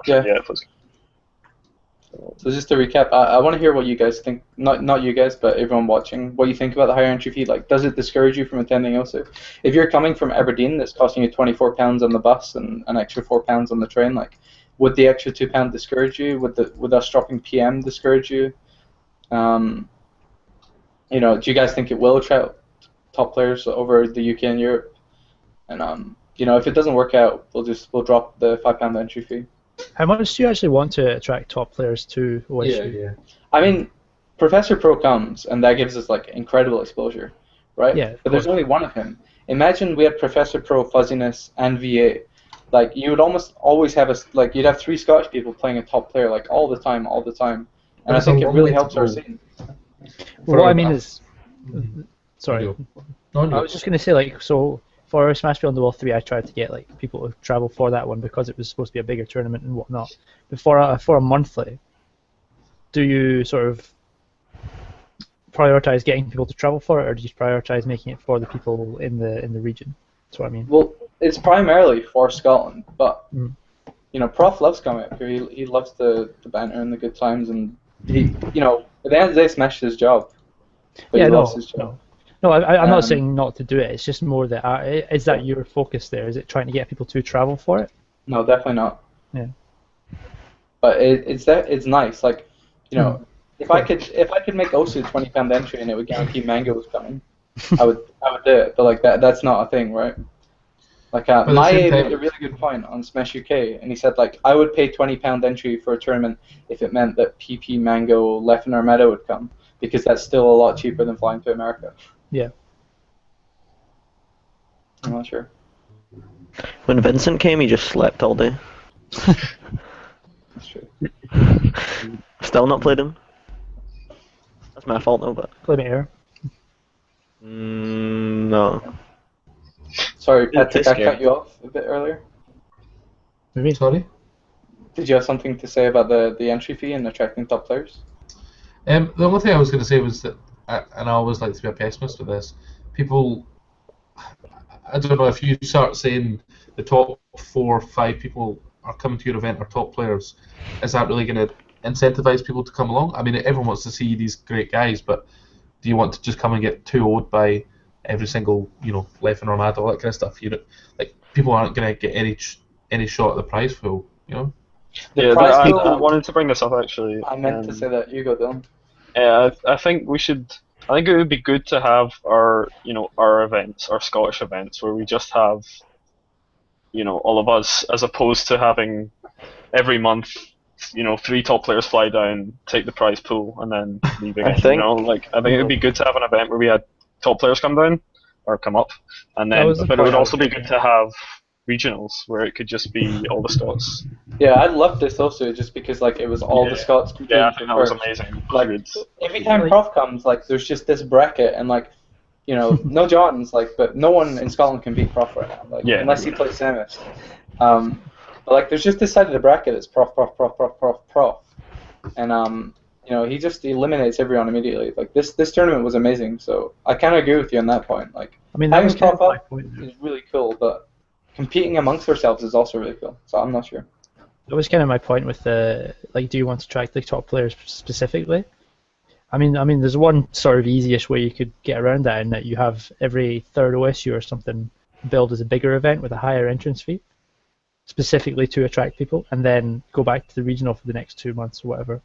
Yeah. it was So just to recap, I want to hear what you guys think. Not you guys, but everyone watching. What you think about the higher entry fee? Like, does it discourage you from attending OSU? If you're coming from Aberdeen, that's costing you £24 on the bus and an extra £4 on the train. Like, would the extra £2 discourage you? Would us dropping PM discourage you? You know, do you guys think it will attract top players over the UK and Europe? And you know, if it doesn't work out, we'll drop the £5 entry fee. How much do you actually want to attract top players to OSU? Yeah. I mean, Professor Pro comes, and that gives us like incredible exposure, right? Yeah, of But there's only one of him. Imagine we had Professor Pro, Fuzziness, and VA. Like, you would almost always have you'd have 3 Scottish people playing a top player like all the time. And I There's think a it long really way to helps our go. scene. Well, what I mean is, sorry, No, I was just gonna say like so. For Smash Beyond the Wall 3, I tried to get like people to travel for that one because it was supposed to be a bigger tournament and whatnot. But for a monthly, do you sort of prioritize getting people to travel for it, or do you prioritize making it for the people in the region? That's what I mean. Well, it's primarily for Scotland, but Mm. you know, Prof loves coming up here. He loves the banter and the good times, and he, you know, at the end of the day, Smash is his job. But Yeah, he no, loves his job. no, I'm not Um, saying not to do it. It's just more that is that your focus there? Is it trying to get people to travel for it? No, definitely not. Yeah. But it's nice. Like, you know, if I could make OSU £20 entry and it would guarantee Mango's coming, I would do it. But like that's not a thing, right? Like at the Maya same made time- a really good point on Smash UK, and he said like I would pay £20 entry for a tournament if it meant that PP, Mango, Leffen, or Meadow would come, because that's still a lot cheaper than flying to America. Yeah. I'm not sure. When Vincent came, he just slept all day. That's true. Still not played him. That's my fault, though. But Play me air. no. Sorry, It's Patrick, I scary. cut you off a bit earlier. Maybe. Sorry? Did you have something to say about the entry fee and attracting top players? The only thing I was going to say was that, and I always like to be a pessimist with this, people, I don't know, if you start saying the top 4 or 5 people are coming to your event are top players, is that really going to incentivize people to come along? I mean, everyone wants to see these great guys, but do you want to just come and get 2-0'd by every single, left and Armada, all that kind of stuff? Like, people aren't going to get any shot at the prize pool, The prize I pool, wanted to bring this up actually. I meant to say that. You go, Dylan. I think we should. I think it would be good to have our events, our Scottish events, where we just have, all of us, as opposed to having every month, 3 top players fly down, take the prize pool, and then leave again. I think it would be good to have an event where we had top players come down or come up, and then. But it would also be good to have regionals where it could just be all the Scots. Yeah, I loved this also just because it was all the Scots competing. Yeah, I think that was amazing. Every time Prof comes, there's just this bracket and no Johns, but no one in Scotland can beat Prof right now. Unless he plays Samus. But there's just this side of the bracket that's Prof, and he just eliminates everyone immediately. This tournament was amazing, so I kind of agree with you on that point. I mean, that was Prof up is really cool, but competing amongst ourselves is also really cool. So I'm not sure. That was kind of my point with the do you want to track the top players specifically? I mean, there's one sort of easiest way you could get around that, in that you have every third OSU or something billed as a bigger event with a higher entrance fee, specifically to attract people, and then go back to the regional for the next 2 months or whatever.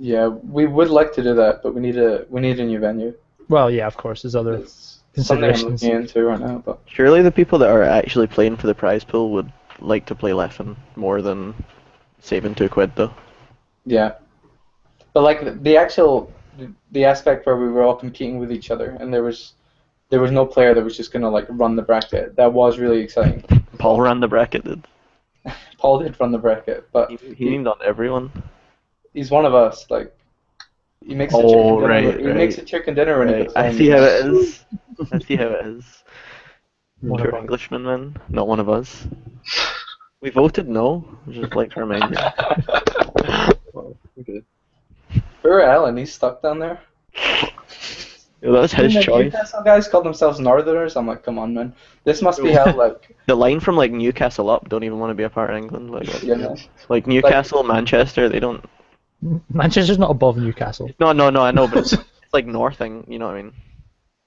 Yeah, we would like to do that, but we need a new venue. Well, yeah, of course, there's other considerations. Something I'm looking into right now, but surely the people that are actually playing for the prize pool would like to play Leffen more than saving £2, though. Yeah, but the aspect where we were all competing with each other, and there was no player that was just gonna run the bracket. That was really exciting. Paul ran the bracket, did. Paul did run the bracket, but he named on everyone. He's one of us. He makes a chicken dinner. He makes a chicken dinner when he gets home. I see how it is. I see how it is. Pure Englishman, man. Not one of us. We voted no. Just like to remind you. Well, okay. Poor Alan, he's stuck down there. Yeah, that's his choice. Newcastle guys call themselves Northerners. I'm like, come on, man. This must be how the line from Newcastle up don't even want to be a part of England. Yeah, Newcastle, Manchester, they don't. Manchester's not above Newcastle. No, I know, but it's northing. You know what I mean?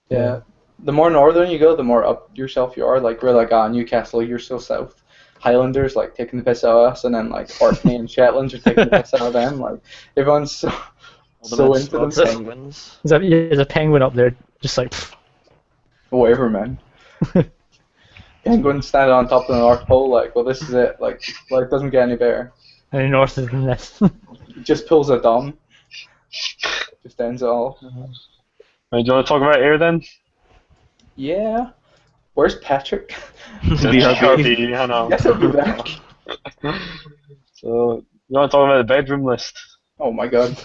Yeah. The more northern you go, the more up yourself you are. We're Newcastle, you're so south. Highlanders taking the piss out of us, and then Orkney and Shetlands are taking the piss out of them. Everyone's so into themselves. Penguins. There's a penguin up there, just whatever, man. Penguin standing on top of the North Pole, well, this is it. It doesn't get any better. Any north than this. Just pulls a dumb. Just ends it all. Right, do you want to talk about air then? Yeah. Where's Patrick? BRB, I know. Yes, I'll be back. So, you want to talk about the bedroom list? Oh my god.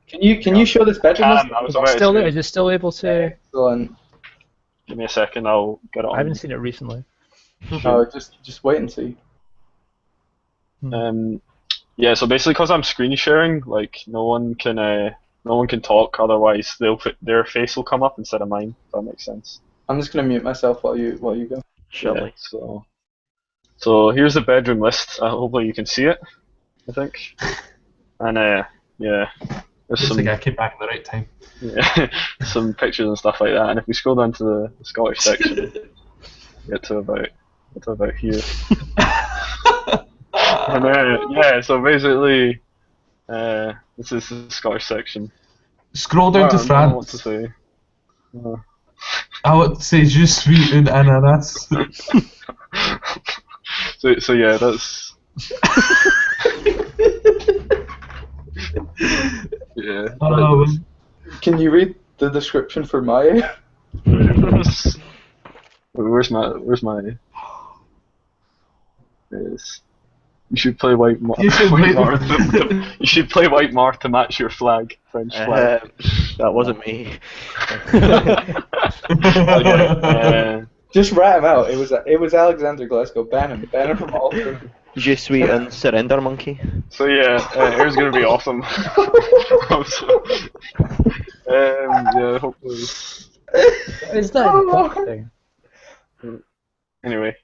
Can you show this bedroom list? Is it still able to? Excellent. Give me a second, I'll get it on. I haven't seen it recently. Oh, just wait and see. Yeah, so basically, because I'm screen sharing, no one can talk. Otherwise, their face will come up instead of mine. If that makes sense. I'm just gonna mute myself while you go. Yeah, so here's the bedroom list. Hopefully you can see it. I think. And yeah, there's some. I came back at the right time. Yeah, some pictures and stuff like that. And if we scroll down to the Scottish section, get to about here. And yeah, so basically, this is the Scottish section. Scroll down to France. I don't know what to say. I would say je suis un ananas. So yeah, that's. Yeah. Can you read the description for my? Where's my? Yes. You should play White Mar. You should play White Mar to match your flag, French flag. That wasn't me. Okay, just rat him out. It was Alexander Glasgow. Ban him from all. Je suis un surrender monkey. So yeah, here's gonna be awesome. Yeah, hopefully. Is that a block thing? Anyway,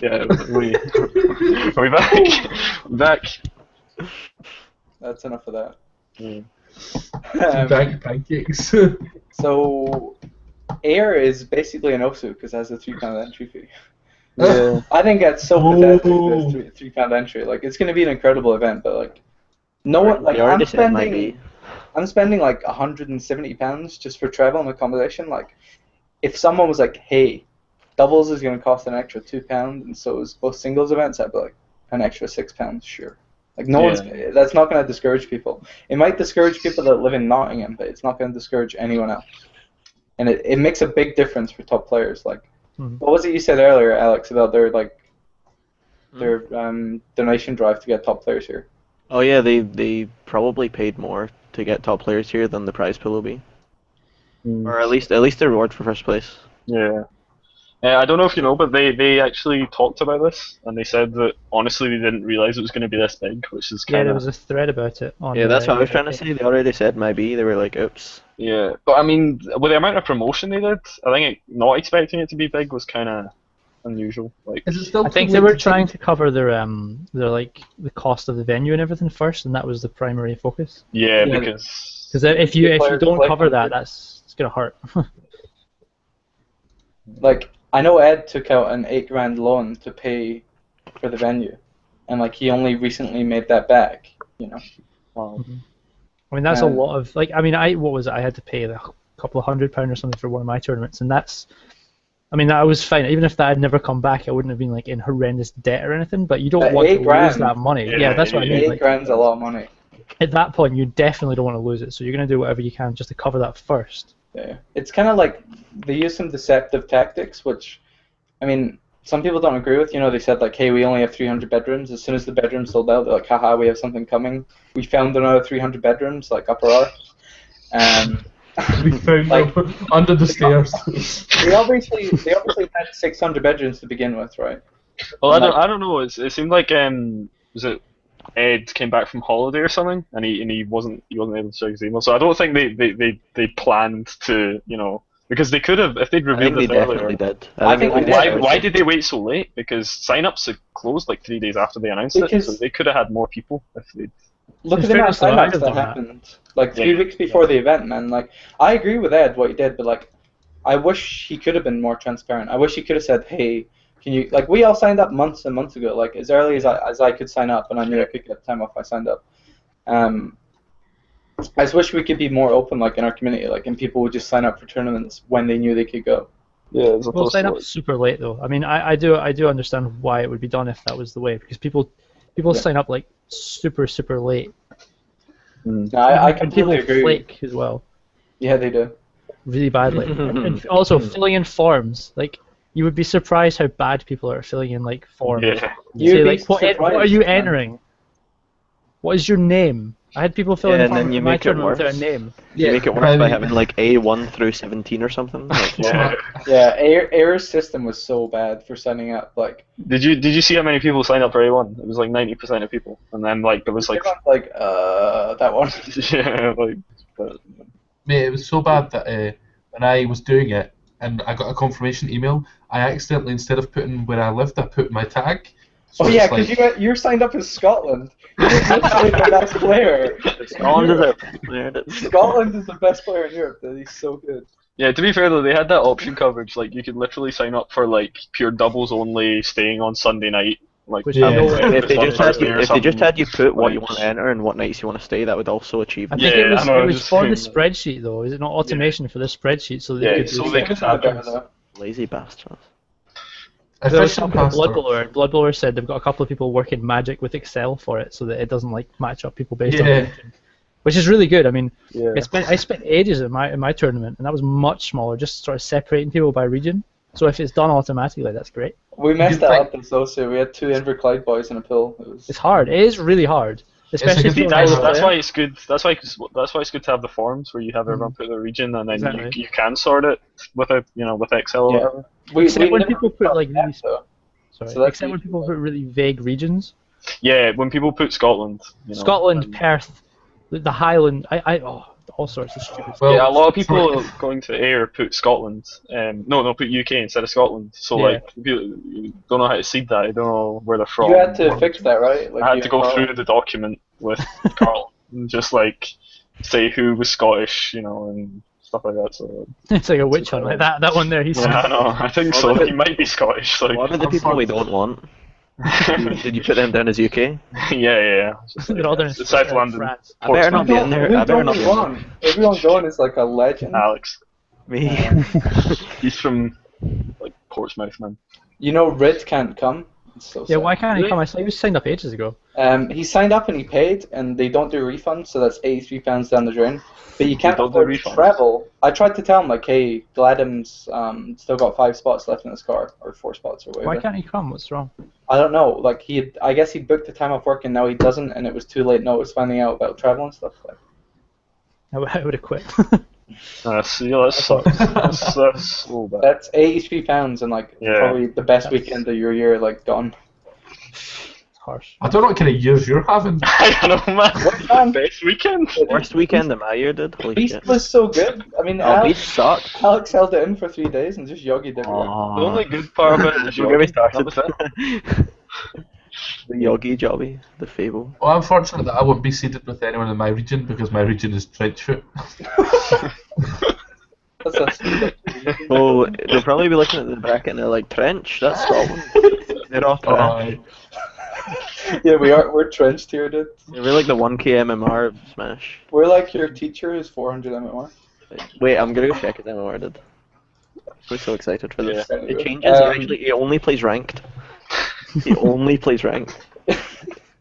yeah, are we back? Back. That's enough of that. Some dank pancakes. So, Air is basically an OSU because it has a £3 entry fee. Yeah. I think that's so pathetic. This £3 entry. Like, it's going to be an incredible event, but like, no one. Like, You already said it might be. I'm spending like £170 just for travel and accommodation. Like, if someone was like, "Hey, doubles is going to cost an extra £2, and so is both singles events," I'd be like, an extra £6, sure. Like, no one's. That's not going to discourage people. It might discourage people that live in Nottingham, but it's not going to discourage anyone else. And it makes a big difference for top players. Like, what was it you said earlier, Alex, about their donation drive to get top players here? Oh yeah, they probably paid more to get top players here than the prize pool will be, or at least the reward for first place. Yeah. I don't know if you know, but they actually talked about this, and they said that honestly they didn't realise it was going to be this big, which is kind Yeah, of... there was a thread about it. On Yeah, that's what I was trying to say. They already said maybe. They were like, oops. Yeah, but I mean, with the amount of promotion they did, I think not expecting it to be big was kind of unusual. Like, Is it still I think they were trying to cover their like the cost of the venue and everything first, and that was the primary focus. yeah, Yeah. because if you players don't play cover that, country. it's gonna hurt. Like, I know Ed took out an £8,000 loan to pay for the venue, and like he only recently made that back. You know. I mean, that's a Um, lot of like. I mean, what was it? I had to pay like a couple of £100 or something for one of my tournaments, and that's. I mean, that was fine. Even if that had never come back, I wouldn't have been like in horrendous debt or anything. But you don't But want to £8,000 lose that money. Yeah, Yeah, that's what I mean. Like, £8,000's a lot of money. at that point, you definitely don't want to lose it. So you're gonna do whatever you can just to cover that first. Yeah. It's kind of like they use some deceptive tactics, which, I mean, some people don't agree with. You know, they said like, "Hey, we only have 300 bedrooms." As soon as the bedrooms sold out, they're like, "Haha, we have something coming. We found another 300 bedrooms, like upper arc." We found Like- them under the stairs. They obviously had 600 bedrooms to begin with, right? well, I don't know. It seemed like was it Ed came back from holiday or something, and he wasn't able to check his email. So I don't think they planned to, you know, because they could have if they'd I think revealed they this earlier. definitely did. I think it they was- did. Why did they wait so late? Because sign-ups had closed like 3 days after they announced it, Because- so they could have had more people if they. Look In at the amount of fairness, though, I'd sign-ups have that done that. happened like 3 Yeah. weeks before the event, man. Like, I agree with Ed what he did, but like, I wish he could have been more transparent. I wish he could have said, "Hey, can you like we all signed up months and months ago, like as early as I could sign up, and I knew I could get time off. I signed up. I just wish we could be more open, like in our community, like and people would just sign up for tournaments when they knew they could go. Yeah, as Well, opposed sign to up like, super late though. I mean, I do understand why it would be done if that was the way, because people Yeah. sign up like super late. No, I And completely people agree. flake as well, Yeah, they do. really badly. And also filling in forms, like you would be surprised how bad people are at filling in like forms. yeah. You'd Say be like, what are surprised, you man. entering? What is your name? I had people fill Yeah, in and forms then you for my make it tournament without a worse. name. You make it worse by having like A1 through 17 or something. Like, Yeah. Yeah, Air's system was so bad for signing up. Like, Did you see how many people signed up for A1? It was like 90% of people, and then like there was like everyone's like, that one. yeah, like but, Mate, it was so bad that when I was doing it and I got a confirmation email, I accidentally, instead of putting where I lived, I put my tag. So Oh yeah, it's because you're signed up as Scotland. You're literally the best player. Scotland is it. Scotland is the best player in Europe. Dude. He's so good. yeah. To be fair though, they had that option coverage. Like you could literally sign up for like pure doubles only, staying on Sunday night. Like Which Yeah. I know If they on just had Thursday you, or if they just something. had you put what you Like- want to enter and what nights you want to stay, that would also achieve. I it. think Yeah, it was I know, it was just for the saying spreadsheet though. Is it not automation for the spreadsheet so that Yeah, you could so do they it? could Better have though. Lazy bastards. There was Efficient something with Blood bastard. Blower, and Blood Blower said they've got a couple of people working magic with Excel for it, so that it doesn't like match up people based on Yeah. region, which is really good. I mean, Yeah. I spent ages in my tournament, and that was much smaller, just sort of separating people by region. So if it's done automatically, that's great. We messed You that think- up in Sosa. We had 2 Inverclyde boys in a pool. It was It's hard. It is really hard, especially like if a you big don't know dice the That's player. why it's good. That's why it's good to have the forums where you have everyone put their region, and then Exactly. you can sort it with a with Excel or Yeah. whatever. Except when never people put, got like, that, really- though. Sorry. So that's Except when useful. people put really vague regions. Yeah, when people put Scotland, Scotland, and- Perth, the Highland. all sorts of stupid stuff. Well, Yeah, a lot of people going to Ayr put Scotland. No, they'll put UK instead of Scotland. So Yeah. like, you don't know how to seed that. You don't know where they're from. You had to fix that, right? Like I had you to go and Carl? through the document with Carl and just like say who was Scottish, and stuff like that. So It's like a witch hunt, like that one there. He's yeah, I know. I think so. He might be Scottish. Like, What are the people we don't want? Did you put them down as UK? yeah. It's just They're all down in it's South London. France. I better not be in there. I better not be in there. Everyone going is like a legend. Alex. Me. He's from like Portsmouth, man. You know, Rid can't come. It's so Yeah, sad. why can't he come? I saw he was signed up ages ago. He signed up and he paid, and they don't do refunds, so that's £83 down the drain. But you can't don't do afford refunds? travel. I tried to tell him, like, hey, Gladham's still got 5 spots left in his car, or 4 spots, or whatever. Why can't he come? What's wrong? I don't know. Like, I guess he booked the time off work, and now he doesn't, and it was too late notice finding out about travel and stuff. Like, I would have quit. See, that sucks. That's so bad. that's £83, and like Yeah. probably the best weekend of your year, like gone. It's harsh. I don't know what kind of years you're having. I don't know, man. Best weekend. Worst weekend of my year, did. Holy Beast shit. was so good. I mean, Oh, Beast sucked. Alex held it in for 3 days and just yogied everywhere. The only good part about it is Don't get me that was started. it. The Yogi Jobby, the Fable. Well, I'm fortunate that I won't be seated with anyone in my region because my region is trench foot. That's a stupid. Oh, they'll probably be looking at the bracket and they're like, Trench, that's Scotland. They're off to that. Yeah, we're trenched here, dude. We're like the 1k MMR smash. We're like your teacher who's 400 MMR. Wait, I'm gonna go check his MMR, dude. We're so excited for this. Yeah. It changes, he only plays ranked. He only plays ranked.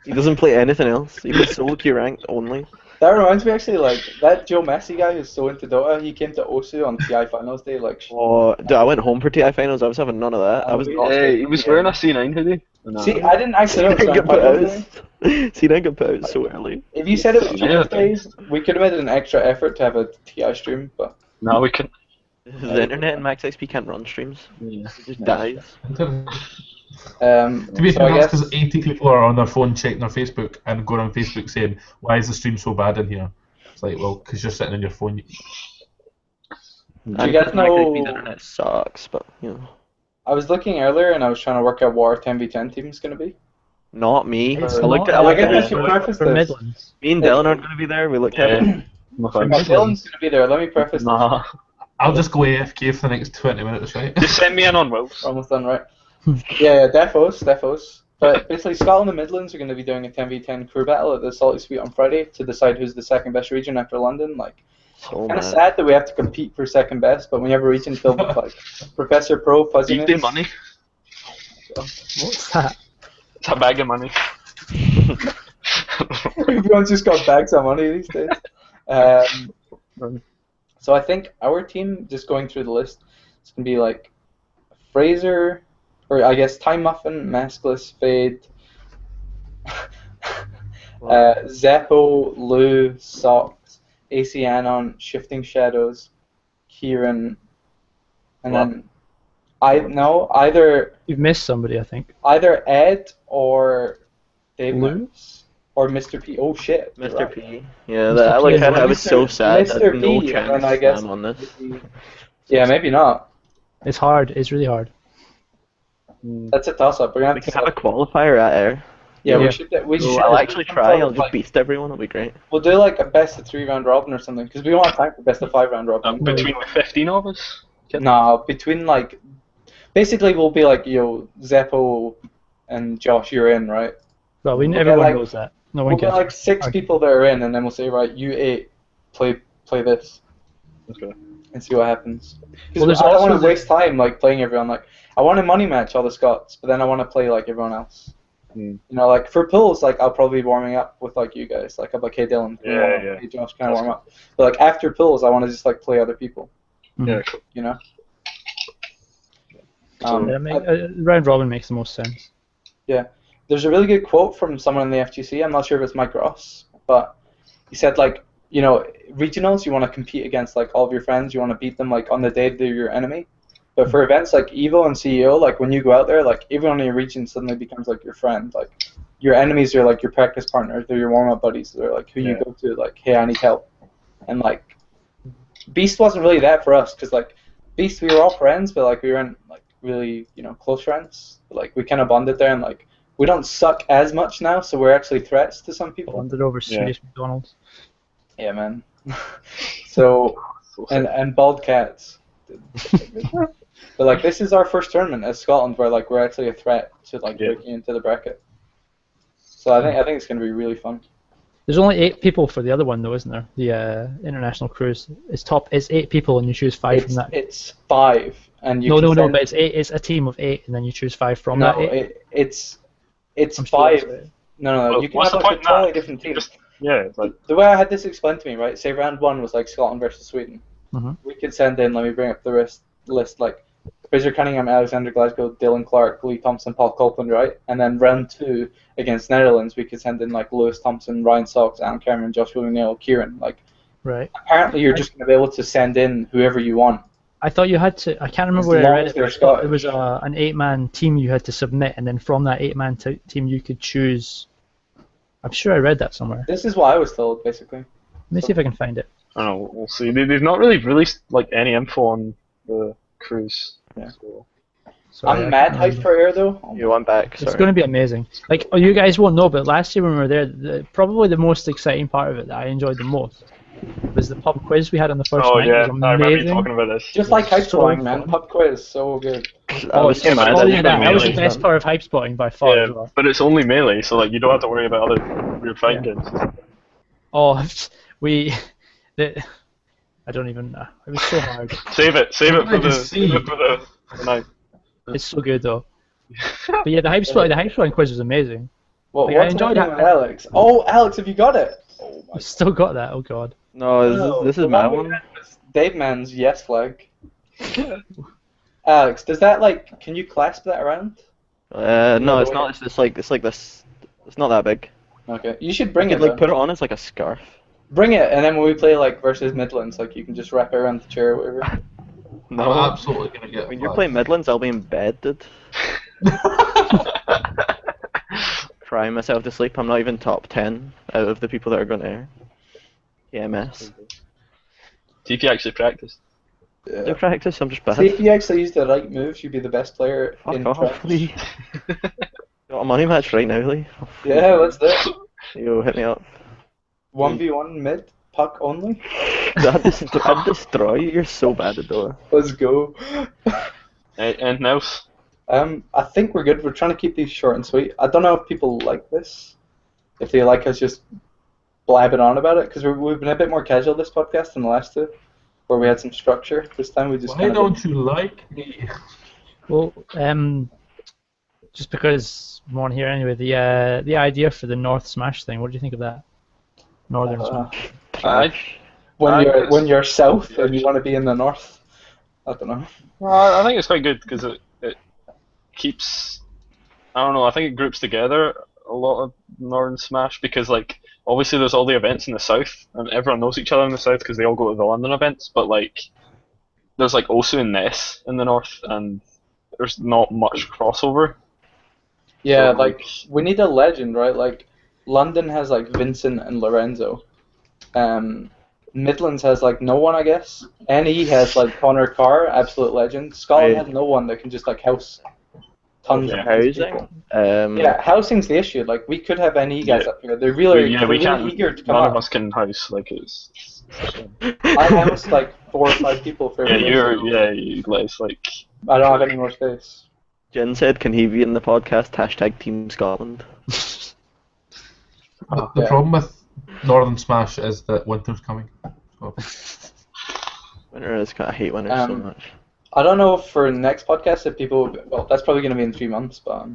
He doesn't play anything else. He plays solo queue ranked only. That reminds me actually, like, that Joe Messi guy who's so into Dota, he came to OSU on TI Finals Day, like, Oh, dude, I went home for TI finals. I was having none of that. I was not. He was wearing a C9 hoodie. No. see, I didn't actually know it was Didn't on get put Finals Day. out. See, didn't get put out so early. If you said it was Yeah. Tuesdays, we could have made an extra effort to have a TI stream, but No, we couldn't. The internet in Max XP can't run streams. Yeah. It just dies. To be so fair, I that's guess because 80 people are on their phone checking their Facebook and going on Facebook saying, "Why is the stream so bad in here?" It's like, well, because you're sitting on your phone. do you guys Max XP's know? internet sucks, but you know, I was looking earlier and I was trying to work out what our 10v10 team's gonna be. not me. It's I looked at. not- I looked I guess at I should preface For this. Midlands. Me and Dylan aren't going to be there. We looked at it. No Oh, thanks. Dylan's gonna be there. Let me preface this. Nah. I'll just go AFK for the next 20 minutes, right? Just send me in on Wills. We're almost done, right? yeah, defos. But basically, Scotland and Midlands are going to be doing a 10v10 crew battle at the Salty Suite on Friday to decide who's the second best region after London. Like, So kind mad. of sad that we have to compete for second best, but when you have a region filled with like Professor Pro, Leave Fuzziness. the money. What's that? It's a bag of money. Everyone's just got bags of money these days. So I think our team, just going through the list, it's going to be like Fraser, or I guess Time Muffin, Maskless, Fade, Zeppo, Lou, Socks, AC Anon, Shifting Shadows, Kieran, and then either You've missed somebody, I think. Ed or Dave Lou? Moose or Mr. P. Oh shit, you're Mr. right. P. Yeah, Mr. that, I, like, P. I was so sad. Mr. There's no P, chance and I guess I'm on this. Yeah, maybe not. It's hard. It's really hard. That's a toss-up. We're gonna We have to can have a qualifier at Air. Yeah, Yeah. we should. We So should. I'll actually try. I'll just beast everyone. It'll be great. We'll do like a best of 3 round robin or something because we don't have time for best of 5 round robin. Between the 15 of us. No, between like, basically we'll be like Zeppo and Josh, you're in, right? Well, We'll get, everyone like- knows that. No We'll one get cares. like 6 Okay. people that are in, and then we'll say, right, you 8, play this, Okay. and see what happens. Well, Because there's I don't also want to waste time like playing everyone. Like, I want to money match all the Scots, but then I want to play like everyone else. Hmm. You know, like for pools, like I'll probably be warming up with like you guys. Like I'm like, hey Dylan, can you Yeah, warm up? yeah. Hey Josh, can I warm up? But like after pools, I want to just like play other people. Yeah. You know. Round robin makes the most sense. There's a really good quote from someone in the FGC. I'm not sure if it's Mike Ross, but he said like, you know, regionals, you want to compete against like all of your friends. You want to beat them like on the day they're your enemy. But for events like Evo and CEO, like when you go out there, like everyone in your region suddenly becomes like your friend. Like your enemies are like your practice partners. They're your warm-up buddies. They're like who you Yeah. go to. Like, hey, I need help. and like Beast wasn't really that for us because like Beast we were all friends, but like we weren't like really close friends. But, like we kind of bonded there, and like we don't suck as much now, so we're actually threats to some people. Bonded over Swedish McDonald's. Yeah, man. So and bald cats. But like this is our first tournament as Scotland where like we're actually a threat to like breaking into the bracket. So I think it's gonna be really fun. There's only 8 people for the other one though, isn't there? The international cruise. It's 8 people and you choose 5 from that. It's 5 and you No, but it's 8. It's a team of 8 and then you choose 5 from that 8. It's I'm 5. Sure No. Well, You can what's have the like a point in that? totally different team. The way I had this explained to me, right? Say round 1 was like Scotland versus Sweden. Mhm. We could send in. Let me bring up the list like Fraser Cunningham, Alexander Glasgow, Dylan Clark, Lee Thompson, Paul Copeland, right? And then round 2 against Netherlands, we could send in like Lewis Thompson, Ryan Sox, Alan Cameron, Joshua McNeil, Kieran. Like, Right. apparently you're just going to be able to send in whoever you want. I thought you had to. I can't remember As where I long read as it. they're But I thought it Scottish. was an 8-man team you had to submit, and then from that 8-man team you could choose. I'm sure I read that somewhere. This is what I was told, basically. Let me see if I can find it. I don't know. We'll see. They've not really released like any info on the cruise. Yeah. So. Sorry, I I'm mad can't hyped remember. for Air though. You went back. It's Sorry. going to be amazing. Like, you guys won't know, but last year when we were there, probably the most exciting part of it that I enjoyed the most was the pub quiz we had on the first Oh night. yeah, It was I remember you amazing. talking about this. Just like hype So spotting, man. fun. Pub quiz, so good. I was so yeah, mad. but I it's didn't only That was the melee, best part of hype spotting by far as Yeah, well. but it's only melee, so like you don't have to worry about other weird findings. Oh, I don't even know. It was so hard. Save it for see. the night. It's so good though. But yeah, the hype spotting quiz was amazing. What, Like, I what's enjoyed happening it. with Alex? Oh, Alex, have you got it? Oh my I still got that. Oh god. No, this is the my we one. had was Dave Man's yes flag. Alex, does that like? Can you clasp that around? No, it's not. It's just like this. It's not that big. Okay, you should I bring could it. like Though. put it on as like a scarf. Bring it, and then when we play like versus Midlands, like you can just wrap it around the chair or whatever. I'm absolutely gonna get. When you're playing Midlands, I'll be in bed, dude. Crying myself to sleep. I'm not even top 10 out of the people that are going to air. Yeah, mess. See if you actually practice. Do practice. I'm just bad. See, if you actually use the right moves, you'd be the best player in Fuck off, trash. Lee. Got a money match right now, Lee. Yeah, let's do it. Yo, hit me up. 1v1 mid, puck only. I'd destroy you. You're so bad at that. Let's go. Anything else? I think we're good. We're trying to keep these short and sweet. I don't know if people like this. If they like us just blabbing on about it, because we've been a bit more casual this podcast than the last two, where we had some structure. This time we just Why don't you like me? Well, just because I'm on here anyway, the idea for the North Smash thing. What do you think of that? Northern Smash. when you're south and you want to be in the north. I don't know. Well, I think it's quite good because it keeps. I don't know. I think it groups together a lot of Northern Smash because like obviously there's all the events in the south and everyone knows each other in the south because they all go to the London events. But like there's like OSU and Ness in the north and there's not much crossover. Yeah, So, like we need a legend, right? Like London has like Vincent and Lorenzo. Midlands has like no one, I guess. NE has like Connor Carr, absolute legend. Scotland Right. has no one that can just like house tons of these people. Housing. Yeah, housing's the issue. Like we could have NE guys up here. They're really, we they're really can't. eager to come None up. of us can house like it's. I housed like 4 or 5 people for Yeah, every day. it's like. I don't have any more space. Jen said, "Can he be in the podcast?" Hashtag Team Scotland. The Yeah. problem with Northern Smash is that winter's coming. So. Winter is kind of hate winter so much. I don't know if for next podcast if people, well, that's probably going to be in 3 months, but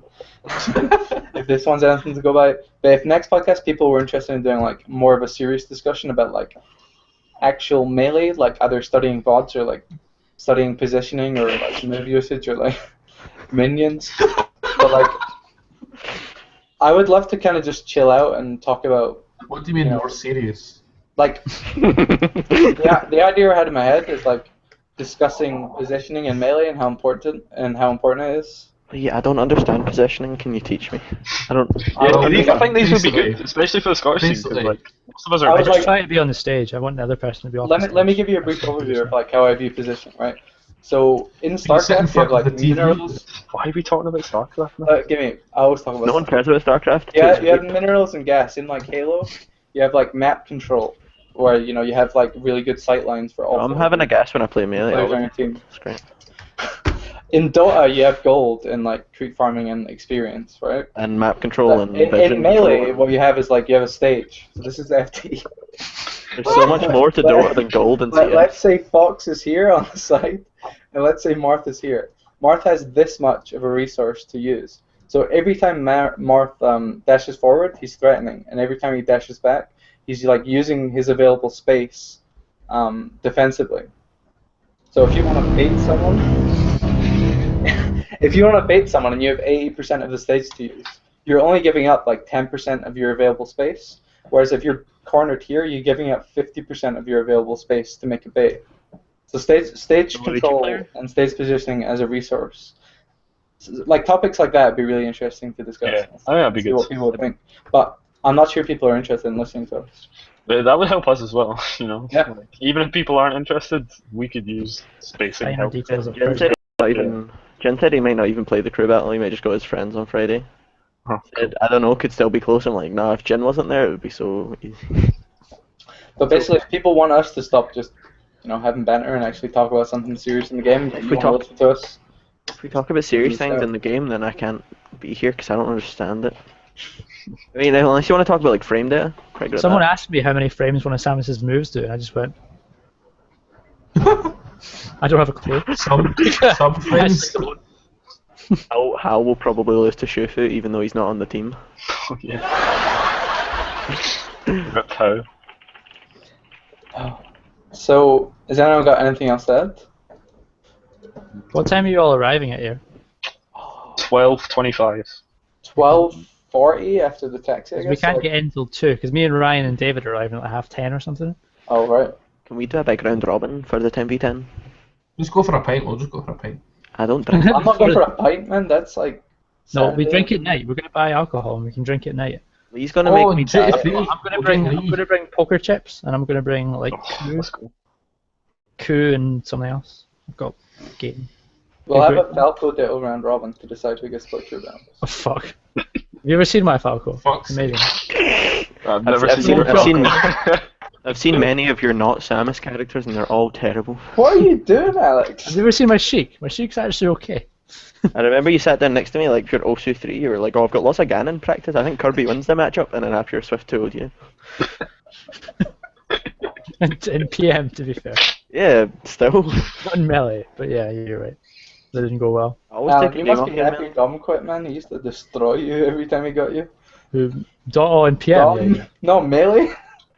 if this one's anything to go by. But if next podcast people were interested in doing like more of a serious discussion about like actual melee, like either studying VODs or like studying positioning or like move usage or like minions, but like I would love to kind of just chill out and talk about What do you mean Yeah. more serious? like the idea I had in my head is like discussing positioning and melee and how important it is. Yeah, I don't understand positioning. Can you teach me? I don't. Yeah, Well, I think these would be basically- good, especially for the Scottish team, because basically- like most of us I are. was I just like- try to be on the stage. I want the other person to be off the stage. Let me give you a brief That's the overview of like how I view positioning, right? So in sit in StarCraft, you have front of like the TV. minerals. Why are we talking about StarCraft now? I always talk about. No one cares about StarCraft. Yeah, you have minerals and gas in like Halo. You have like map control, where you have like really good sight lines for all. I'm four having a guess when I play melee. players on your team. It's great. In Dota, you have gold and like creep farming and experience, right? And map control and in vision melee, control. what you have is like you have a stage. So this is FT. There's so much more to Dota than gold and CS. Let's say Fox is here on the side, and let's say Marth is here. Marth has this much of a resource to use. So every time Marth dashes forward, he's threatening, and every time he dashes back, he's like using his available space defensively. So if you want to bait someone, and you have 80% of the stage to use, you're only giving up like 10% of your available space. Whereas if you're cornered here, you're giving up 50% of your available space to make a bait. So stage control and stage positioning as a resource. Like topics like that would be really interesting to discuss. Yeah, I think that'd be See good. what people would think. But I'm not sure people are interested in listening to us. But that would help us as well, you know. Yeah. Like, even if people aren't interested, we could use spacing Finer help. details of Jen said Jen said he might not even play the crew battle. He might just go with his friends on Friday. Huh, Said, I don't know, could still be close. I'm like, nah. If Jen wasn't there, it would be so easy. But basically, if people want us to stop just having banter and actually talk about something serious in the game, if you want to listen to us. If we talk about serious Yeah. things in the game, then I can't be here because I don't understand it. I mean, unless you want to talk about like frame data, quite good at Someone that. asked me how many frames one of Samus's moves do, and I just went, I don't have a clue. Some frames. Hal will probably lose to Shufu even though he's not on the team. Yeah. Rip how. So, has anyone got anything else to add? What time are you all arriving at here? 12:25. 12:40 after the taxi, I 'Cause guess. we can't like- get in till 2, because me and Ryan and David are arriving at like 10:30 or something. Oh, right. Can we do a big round robin for the 10v10? Just go for a pint. We'll just go for a pint. I don't drink. I'm not going for a pint, man. That's like. No, we Saturday. drink at night. We're going to buy alcohol and we can drink at night. He's gonna Oh, make me and die. JFD. I'm going to bring poker chips, and I'm going to bring like Oh, that's cool. coup and something else. I've got game. We'll have Great. a Falco Ditto round robin to decide who gets put through round. Oh fuck! Have you ever seen my Falco? Fuck's Amazing. I've never I've seen. seen- I've seen many of your not Samus characters and they're all terrible. What are you doing, Alex? Have you ever seen my Sheik? My Sheik's actually okay. I remember you sat down next to me like for OSU 3, you were like, oh, I've got lots of Ganon practice, I think Kirby wins the matchup, and then after your Swift 2'd you. in PM, to be fair. Yeah, still. Not in melee, but yeah, you're right. That didn't go well. I always take You your must name be off happy your Dom quit, man. He used to destroy you every time he got you. Oh, in PM, Dom? yeah. No, melee?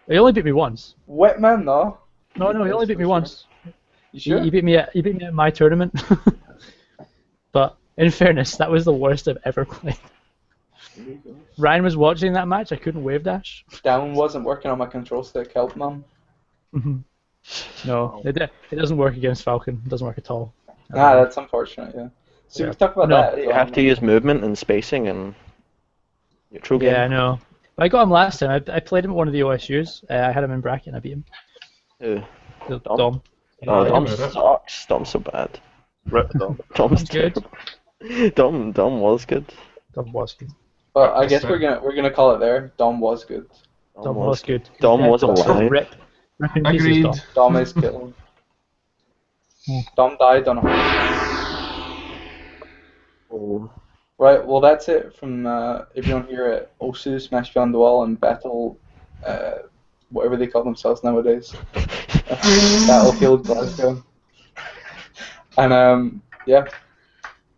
He only beat me once. Whitman, no. No, he only beat me once. You He, sure? he beat me at my tournament. But in fairness, that was the worst I've ever played. Ryan was watching that match. I couldn't wave dash. Down wasn't working on my control stick. Help, mum. No, it doesn't work against Falcon. It doesn't work at all. That's unfortunate, yeah. So Yeah. we talk about No, that. as You well. have to use movement and spacing and neutral game. Yeah, I know. I got him last time. I played him at one of the OSUs. I had him in bracket and I beat him. Who? Dom. Oh, Yeah, Dom yeah. sucks. Dom's so bad. Rip though. Dom's good. terrible. Dom was good. Dom was good. But I guess we're gonna call it there. Dom was good. Dom was good. Dom was alive. Rip in pieces, Agreed. Dom. Dom is killing. Dom died on a Oh. Right, well that's it from everyone here at OSU Smash Beyond the Wall and Battle, whatever they call themselves nowadays. Battlefield Glasgow. And yeah,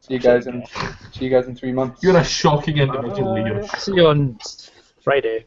see you guys in 3 months. You're a shocking individual, Leo. See you on Friday.